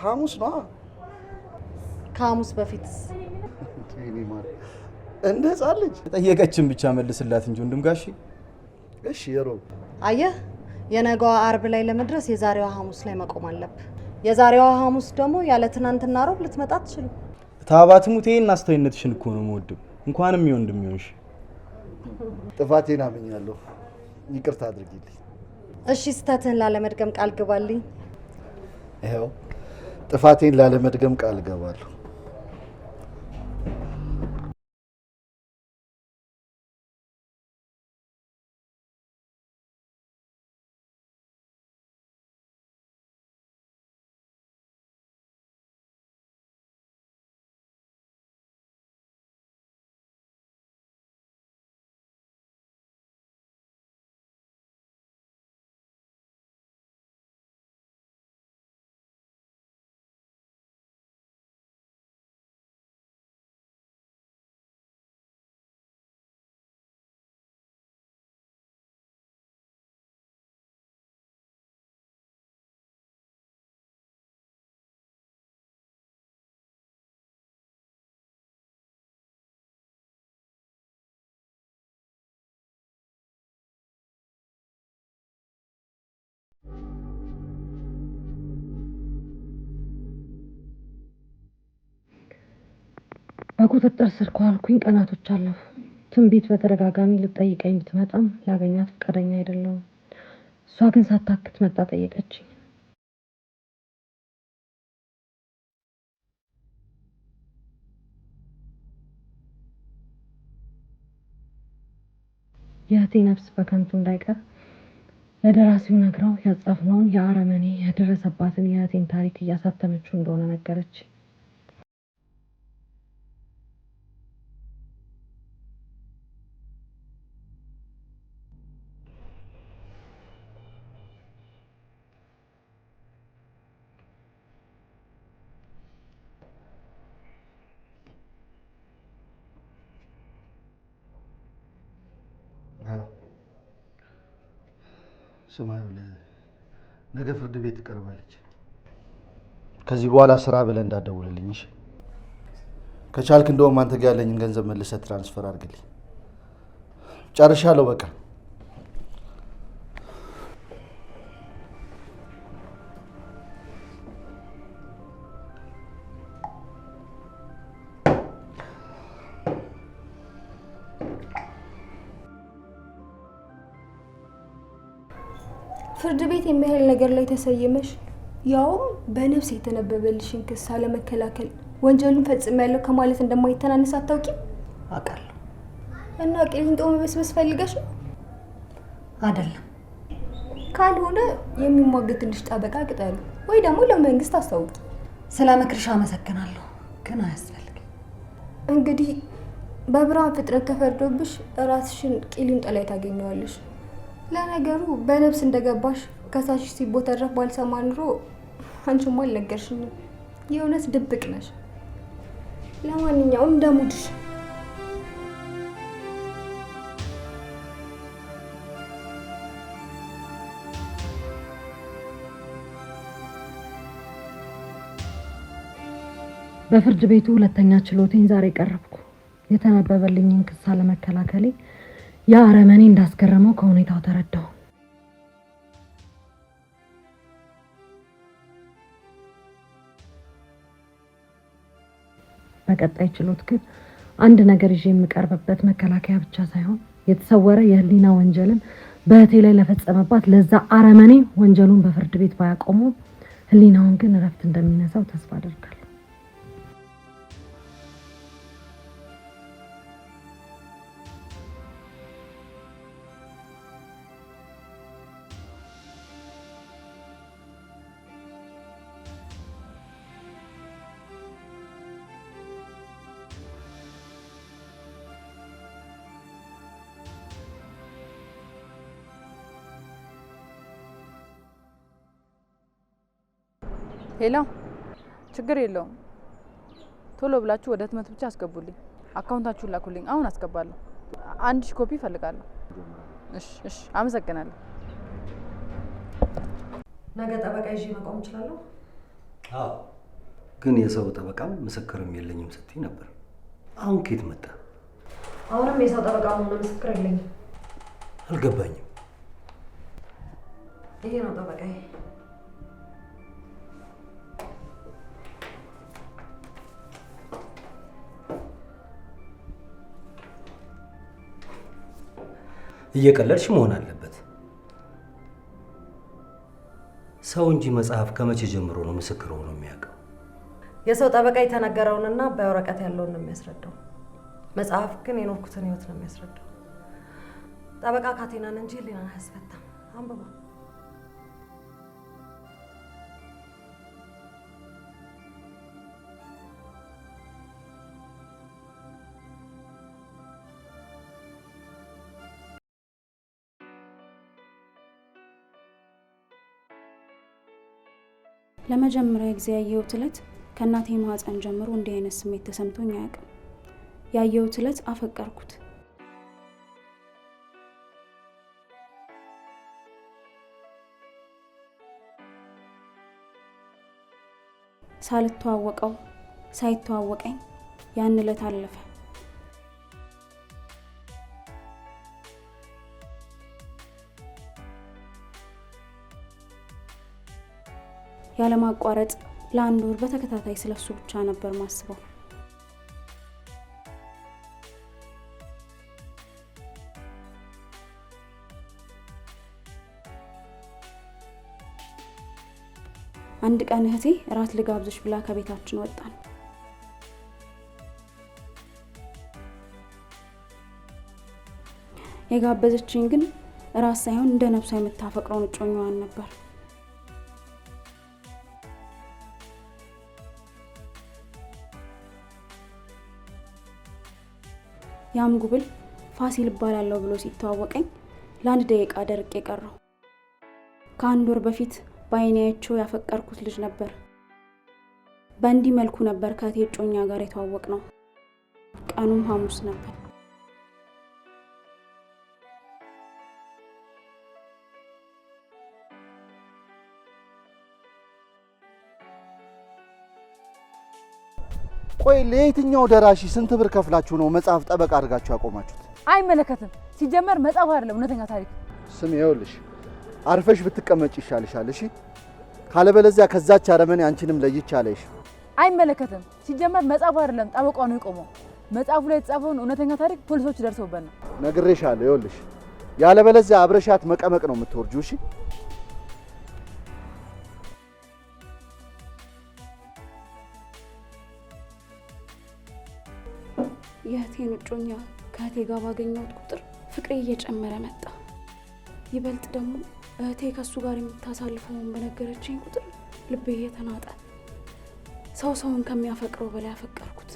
ሐሙስ ነው። ከሐሙስ በፊትስ? ኔማር እንደ ህፃን ልጅ ጠየቀችን ብቻ መልስላት እንጂ ወንድም ጋሼ። እሺ የሮብ አየህ፣ የነገዋ አርብ ላይ ለመድረስ የዛሬዋ ሐሙስ ላይ መቆም አለብህ። የዛሬዋ ሐሙስ ደግሞ ያለ ትናንትና ሮብ ልትመጣ አትችልም። ታባትሙት ይሄን አስተዋይነትሽን እኮ ነው የምወደው። እንኳንም ወንድም ይሆንሽ። ጥፋቴን አምኛለሁ፣ ይቅርታ አድርጊልኝ። እሺ ስህተትህን ላለመድገም ቃል ግባልኝ። ይኸው ጥፋቴን ላለመድገም ቃል ገባለሁ። በቁጥጥር ስር ከዋልኩኝ ቀናቶች አለፉ። ትንቢት በተደጋጋሚ ልጠይቀኝ ብትመጣም ላገኛት ፈቃደኛ አይደለሁም። እሷ ግን ሳታክት መጣ ጠየቀችኝ። የእህቴ ነፍስ በከንቱ እንዳይቀር ለደራሲው ነግረው ያጻፍነውን የአረመኔ የደረሰባትን የእህቴን ታሪክ እያሳተመችው እንደሆነ ነገረች። ስማ፣ ነገ ፍርድ ቤት ትቀርባለች። ከዚህ በኋላ ስራ ብለህ እንዳትደውልልኝ እሺ? ከቻልክ እንደውም አንተ ጋር ያለኝን ገንዘብ መልሰህ ትራንስፈር አድርግልኝ። ጨርሻለሁ በቃ። ፍርድ ቤት የሚያህል ነገር ላይ ተሰየመሽ፣ ያውም በነፍስ የተነበበልሽን ክስ አለመከላከል ወንጀሉን ፈጽሜያለሁ ከማለት እንደማይተናነስ አታውቂም? አውቃለሁ። እና ቂሊንጦ መበስበስ ፈልገሽ ነው? አይደለም። ካልሆነ የሚሟገትልሽ ጠበቃ ቅጠሉ ወይ ደግሞ ለመንግስት አስታውቂ። ስለ ምክርሽ አመሰግናለሁ፣ ግን አያስፈልግም። እንግዲህ በብርሃን ፍጥነት ተፈርዶብሽ ራስሽን ቂሊንጦ ላይ ታገኘዋለሽ። ለነገሩ በነፍስ እንደገባሽ ከሳሽ ሲቦተረፍ ባልሰማ ኑሮ አንቺማ አልነገርሽኝም። የእውነት ድብቅ ነሽ። ለማንኛውም እንደሙድሽ። በፍርድ ቤቱ ሁለተኛ ችሎቴን ዛሬ ቀረብኩ። የተነበበልኝን ክስ አለመከላከሌ የአረመኔ እንዳስገረመው ከሁኔታው ተረዳው። በቀጣይ ችሎት ግን አንድ ነገር ይዤ የምቀርብበት መከላከያ ብቻ ሳይሆን የተሰወረ የህሊና ወንጀልን በእህቴ ላይ ለፈጸመባት ለዛ አረመኔ ወንጀሉን በፍርድ ቤት ባያቆሙ ህሊናውን ግን እረፍት እንደሚነሳው ተስፋ አደርጋለሁ። ሄሎ፣ ችግር የለውም። ቶሎ ብላችሁ ወደ ህትመት ብቻ አስገቡልኝ። አካውንታችሁን ላኩልኝ። አሁን አስገባለሁ። 1000 ኮፒ እፈልጋለሁ። እሺ፣ አመሰግናለሁ። ነገ ጠበቃ ይዤ መቆም እችላለሁ? አዎ፣ ግን የሰው ጠበቃም ምስክርም የለኝም ስትይ ነበር። አሁን ከየት መጣ? አሁንም የሰው ጠበቃ ሆነ ምስክር የለኝም። አልገባኝም። ይሄ ነው ጠበቃዬ። እየቀለድሽ መሆን አለበት። ሰው እንጂ መጽሐፍ ከመቼ ጀምሮ ነው ምስክር ሆኖ የሚያውቀው? የሰው ጠበቃ የተነገረውንና በወረቀት ያለውን ነው የሚያስረዳው። መጽሐፍ ግን የኖርኩትን ህይወት ነው የሚያስረዳው። ጠበቃ ካቴናን እንጂ ህሊናን አያስፈታም። አንብባ። ለመጀመሪያ ጊዜ ያየሁት እለት ከእናቴ ማህፀን ጀምሮ እንዲህ አይነት ስሜት ተሰምቶኝ አያውቅም። ያየሁት እለት አፈቀርኩት። ሳልተዋወቀው ሳይተዋወቀኝ ያን እለት አለፈ። ያለማቋረጥ ለአንድ ወር በተከታታይ ስለሱ ብቻ ነበር ማስበው። አንድ ቀን እህቴ እራት ልጋብዝሽ ብላ ከቤታችን ወጣን። የጋበዘችኝ ግን እራት ሳይሆን እንደ ነፍሷ የምታፈቅረውን እጮኛዋን ነበር። ያም ጉብል ፋሲል እባላለሁ ብሎ ሲተዋወቀኝ ለአንድ ደቂቃ ደርቄ ቀረሁ። ከአንድ ወር በፊት በዓይኔ አይቼው ያፈቀርኩት ልጅ ነበር። በእንዲህ መልኩ ነበር ከእህቴ እጮኛ ጋር የተዋወቅነው። ቀኑም ሐሙስ ነበር። ቆይ ለየትኛው ደራሺ ስንት ብር ከፍላችሁ ነው መጽሐፍ ጠበቃ አድርጋችሁ ያቆማችሁት? አይመለከትም። ሲጀመር መጽሐፍ አይደለም እውነተኛ ታሪክ። ስም ይኸውልሽ፣ አርፈሽ ብትቀመጭ ይሻልሻል። እሺ፣ ካለበለዚያ ከዛች አረመኔ አንቺንም ለይቼ አለሽ። አይመለከትም። ሲጀመር መጽሐፍ አይደለም ጠበቃው ነው የቆመው። መጽሐፉ ላይ የተጻፈውን እውነተኛ ታሪክ ፖሊሶች ደርሰውበት ነው። ነግሬሻለሁ። ይኸውልሽ፣ ያለበለዚያ አብረሻት መቀመቅ ነው የምትወርጂው። እሺ የእህቴን እጮኛ ከእህቴ ጋር ባገኘሁት ቁጥር ፍቅሬ እየጨመረ መጣ። ይበልጥ ደግሞ እህቴ ከሱ ጋር የምታሳልፈውን በነገረችኝ ቁጥር ልቤ እየተናጠ ሰውን ከሚያፈቅረው በላይ አፈቀርኩት።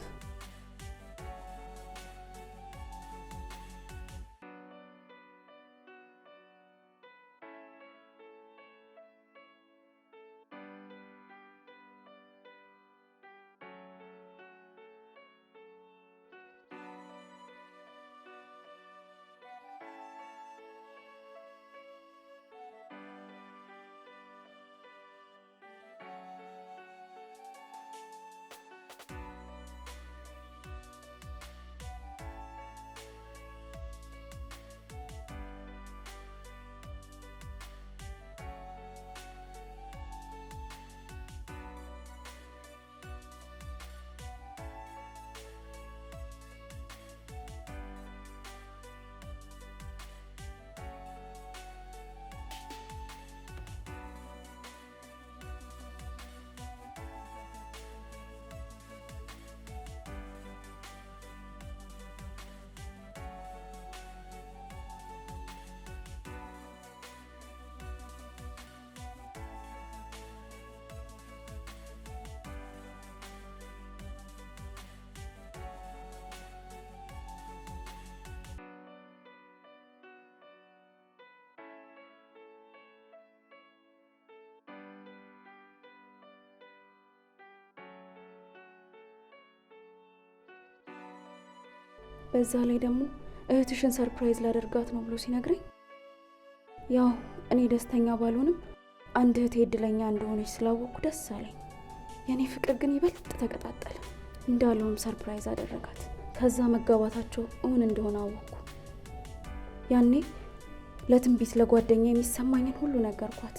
በዛ ላይ ደግሞ እህትሽን ሰርፕራይዝ ላደርጋት ነው ብሎ ሲነግረኝ ያው እኔ ደስተኛ ባልሆንም አንድ እህቴ እድለኛ እንደሆነች ስላወቅኩ ደስ አለኝ። የኔ ፍቅር ግን ይበልጥ ተቀጣጠለ። እንዳለውም ሰርፕራይዝ አደረጋት። ከዛ መጋባታቸው እውን እንደሆነ አወቅኩ። ያኔ ለትንቢት ለጓደኛ የሚሰማኝን ሁሉ ነገርኳት።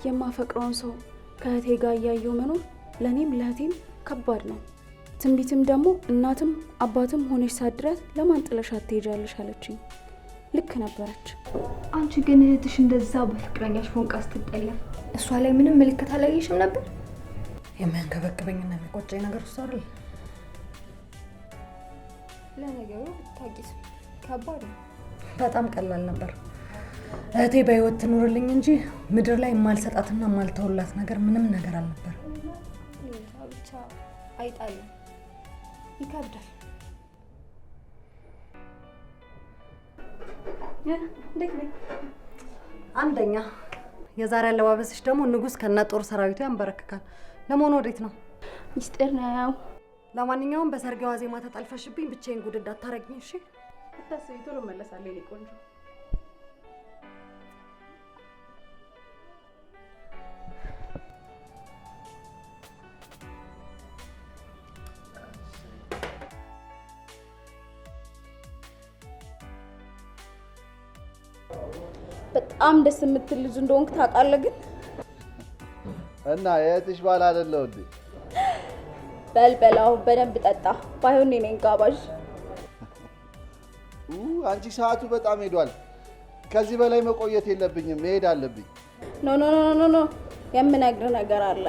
የማፈቅረውን ሰው ከእህቴ ጋር እያየው መኖር ለእኔም ለእህቴም ከባድ ነው። ትንቢትም ደግሞ እናትም አባትም ሆነሽ ሳድራት ለማን ጥለሻት ትሄጃለሽ አለችኝ። ልክ ነበረች። አንቺ ግን እህትሽ እንደዛ በፍቅረኛሽ ፎንቃ ስትጠላ እሷ ላይ ምንም ምልክት አላየሽም ነበር? የሚያንገበግበኝና የሚቆጨኝ ነገር እሱ አይደል? ለነገሩ ታቂስ ከባድ ነው። በጣም ቀላል ነበር። እህቴ በህይወት ትኑርልኝ እንጂ ምድር ላይ የማልሰጣትና የማልተውላት ነገር ምንም ነገር አልነበር። ብቻ አይጣልም፣ ይከብዳል። አንደኛ የዛሬ አለባበስሽ ደግሞ ንጉስ ከነ ጦር ሰራዊቱ ያንበረክካል። ለመሆኑ ወዴት ነው? ሚስጥር ነው። ለማንኛውም በሰርጌ ዋዜማ ተጠልፈሽብኝ ብቻዬን ጉድ እንዳታረግኝ እሺ? አታስቢ፣ ቶሎ እመለሳለሁ የኔ ቆንጆ። በጣም ደስ የምትል ልጅ እንደሆንክ ታውቃለህ። ግን እና የእህትሽ ባል አይደለው እንዴ? በልበላው በደንብ ጠጣ። ባይሆን እኔ ነኝ ጋባዥ። አንቺ ሰዓቱ በጣም ሄዷል። ከዚህ በላይ መቆየት የለብኝም፣ መሄድ አለብኝ። ኖ ኖ ኖ ኖ ኖ፣ የምነግርህ ነገር አለ።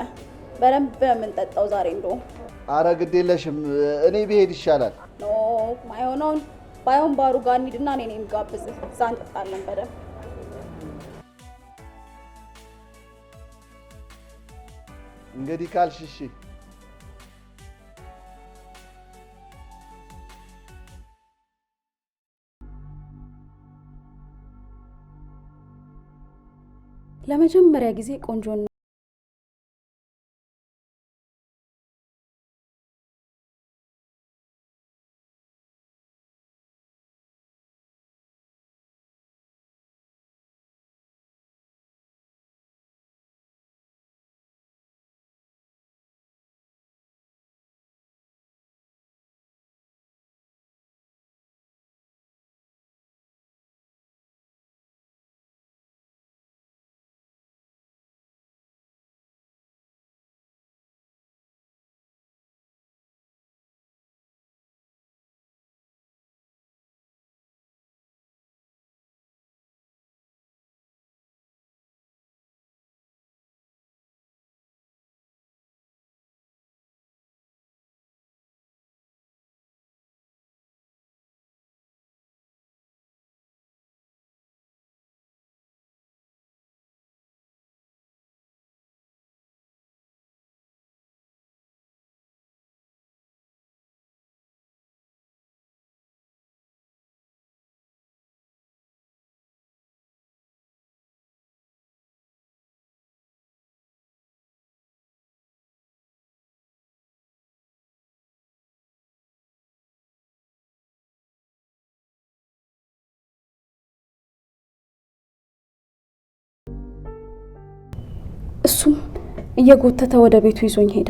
በደንብ የምንጠጣው ዛሬ እንደውም። አረ ግድ የለሽም፣ እኔ ብሄድ ይሻላል። ኖ ማይሆነውን ባይሆን ባሩ ጋር እንሂድና እኔ ነኝ የምጋብዝህ። እዛ እንጠጣለን በደንብ። እንግዲህ ካልሽ እሺ። ለመጀመሪያ ጊዜ ቆንጆ እሱም እየጎተተ ወደ ቤቱ ይዞኝ ሄደ።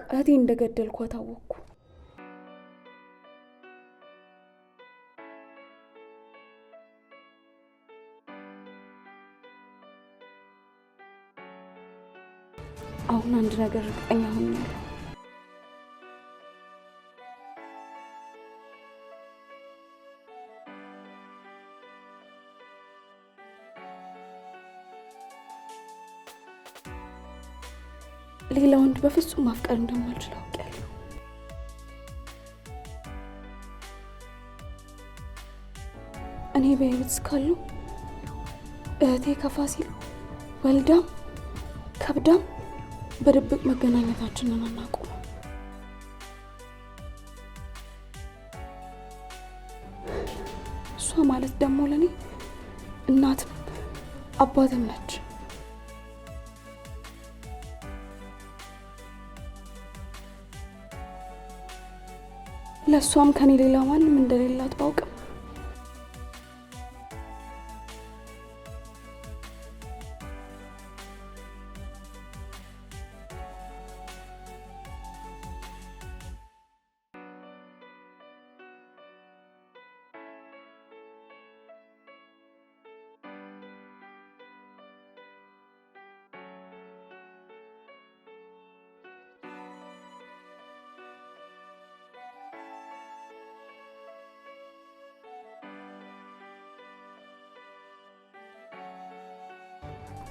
እህቴ እንደገደልኳት አወቅኩ። አሁን አንድ ነገር እርግጠኛ ሆኛለሁ። ሌላ ወንድ በፍጹም ማፍቀር እንደማልችል አውቄያለሁ። እኔ በህይወት እስካለሁ እህቴ ከፋሲል ወልዳም ከብዳም በድብቅ መገናኘታችንን አናውቅም። እሷ ማለት ደግሞ ለኔ እናትም አባትም ነች። ለእሷም ከኔ ሌላ ማንም እንደሌላት ባውቅም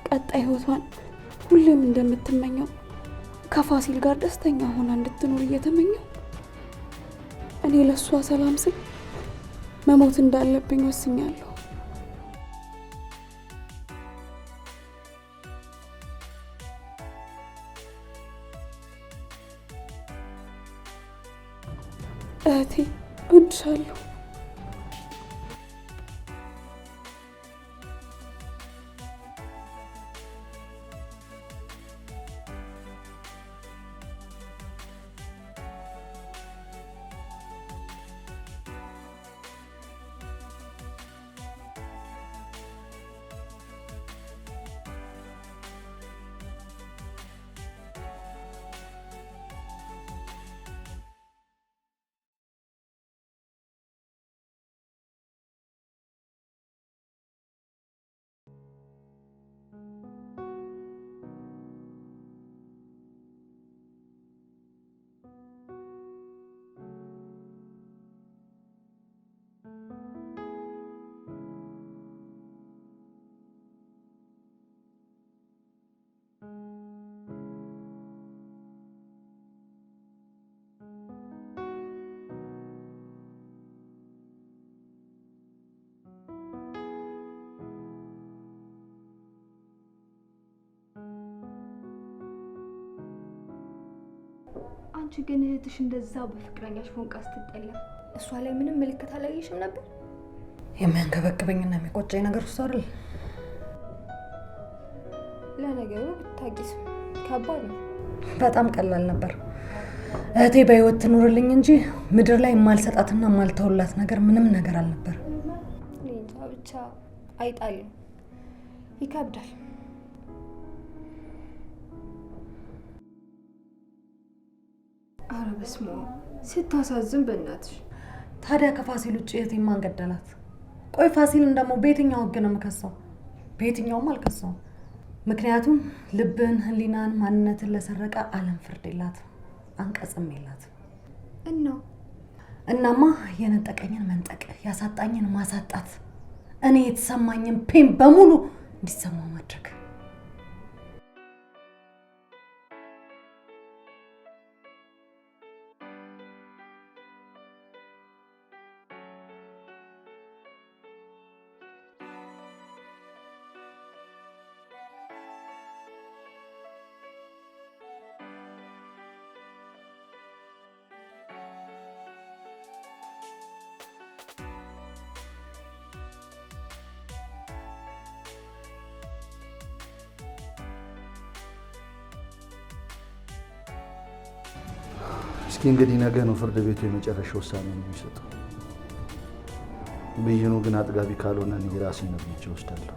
ቀጣይ ህይወቷን ሁሌም እንደምትመኘው ከፋሲል ጋር ደስተኛ ሆና እንድትኖር እየተመኘው እኔ ለሷ ሰላም ስል መሞት እንዳለብኝ ወስኛለሁ። እህቴ እወድሻለሁ። አንቺ ግን እህትሽ እንደዛ በፍቅረኛሽ ፎንቃ ስትጠላ እሷ ላይ ምንም ምልክት አላየሽም ነበር? የሚያንገበግበኝና የሚቆጨኝ ነገር እሱ አይደል? ለነገሩ ብታቂስ ከባድ ነው። በጣም ቀላል ነበር። እህቴ በህይወት ትኑርልኝ እንጂ ምድር ላይ የማልሰጣትና የማልተውላት ነገር ምንም ነገር አልነበር። እንጃ ብቻ አይጣልም፣ ይከብዳል። አረ በስመ አብ ስታሳዝን በእናትሽ። ታዲያ ከፋሲል ውጭ እህቴን ማን ገደላት? ቆይ ፋሲልን ደግሞ በየትኛው ህግ ነው የምከሰው? በየትኛውም አልከሰውም። ምክንያቱም ልብን፣ ህሊናን፣ ማንነትን ለሰረቀ ዓለም ፍርድ የላትም፣ አንቀጽም የላትም። እናማ የነጠቀኝን መንጠቅ፣ ያሳጣኝን ማሳጣት፣ እኔ የተሰማኝን ፔን በሙሉ እንዲሰማ ማድረግ። እስኪ እንግዲህ ነገ ነው ፍርድ ቤቱ የመጨረሻ ውሳኔ የሚሰጠው። ብይኑ ግን አጥጋቢ ካልሆነ እኔ ራሴን እርምጃ እወስዳለሁ።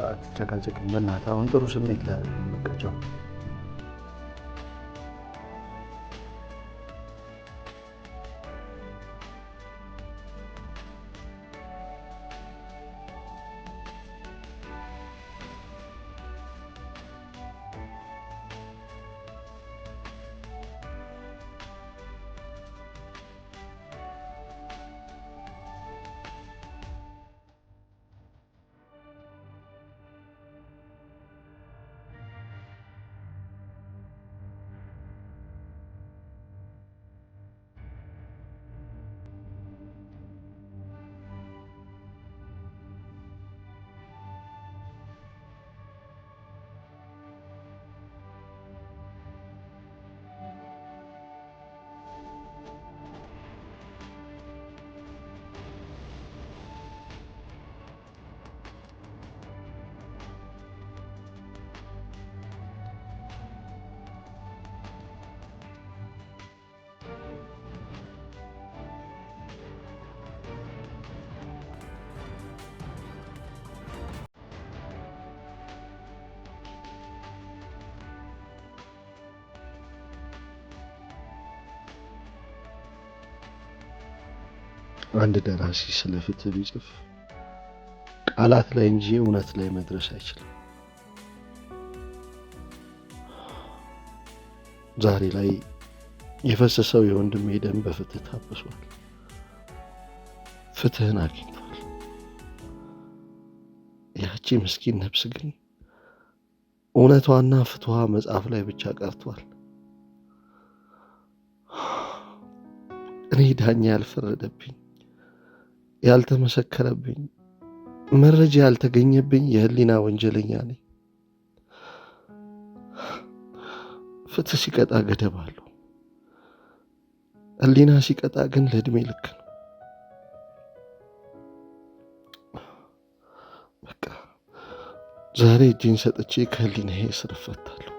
አትጨቃጨቅም በእናትህ። አሁን ጥሩ ስሜት ላይ መቀጫው አንድ ደራሲ ስለ ፍትህ ቢጽፍ ቃላት ላይ እንጂ እውነት ላይ መድረስ አይችልም። ዛሬ ላይ የፈሰሰው የወንድሜ ደም በፍትህ ታብሷል። ፍትህን አግኝቷል። ያቺ ምስኪን ነፍስ ግን እውነቷና ፍትዋ መጽሐፍ ላይ ብቻ ቀርቷል። እኔ ዳኛ ያልፈረደብኝ፣ ያልተመሰከረብኝ፣ መረጃ ያልተገኘብኝ የህሊና ወንጀለኛ ነኝ። ፍትህ ሲቀጣ ገደብ አለው። ህሊና ሲቀጣ ግን ለእድሜ ልክ ነው። በቃ ዛሬ እጄን ሰጥቼ ከህሊናዬ ስር እፈታለሁ።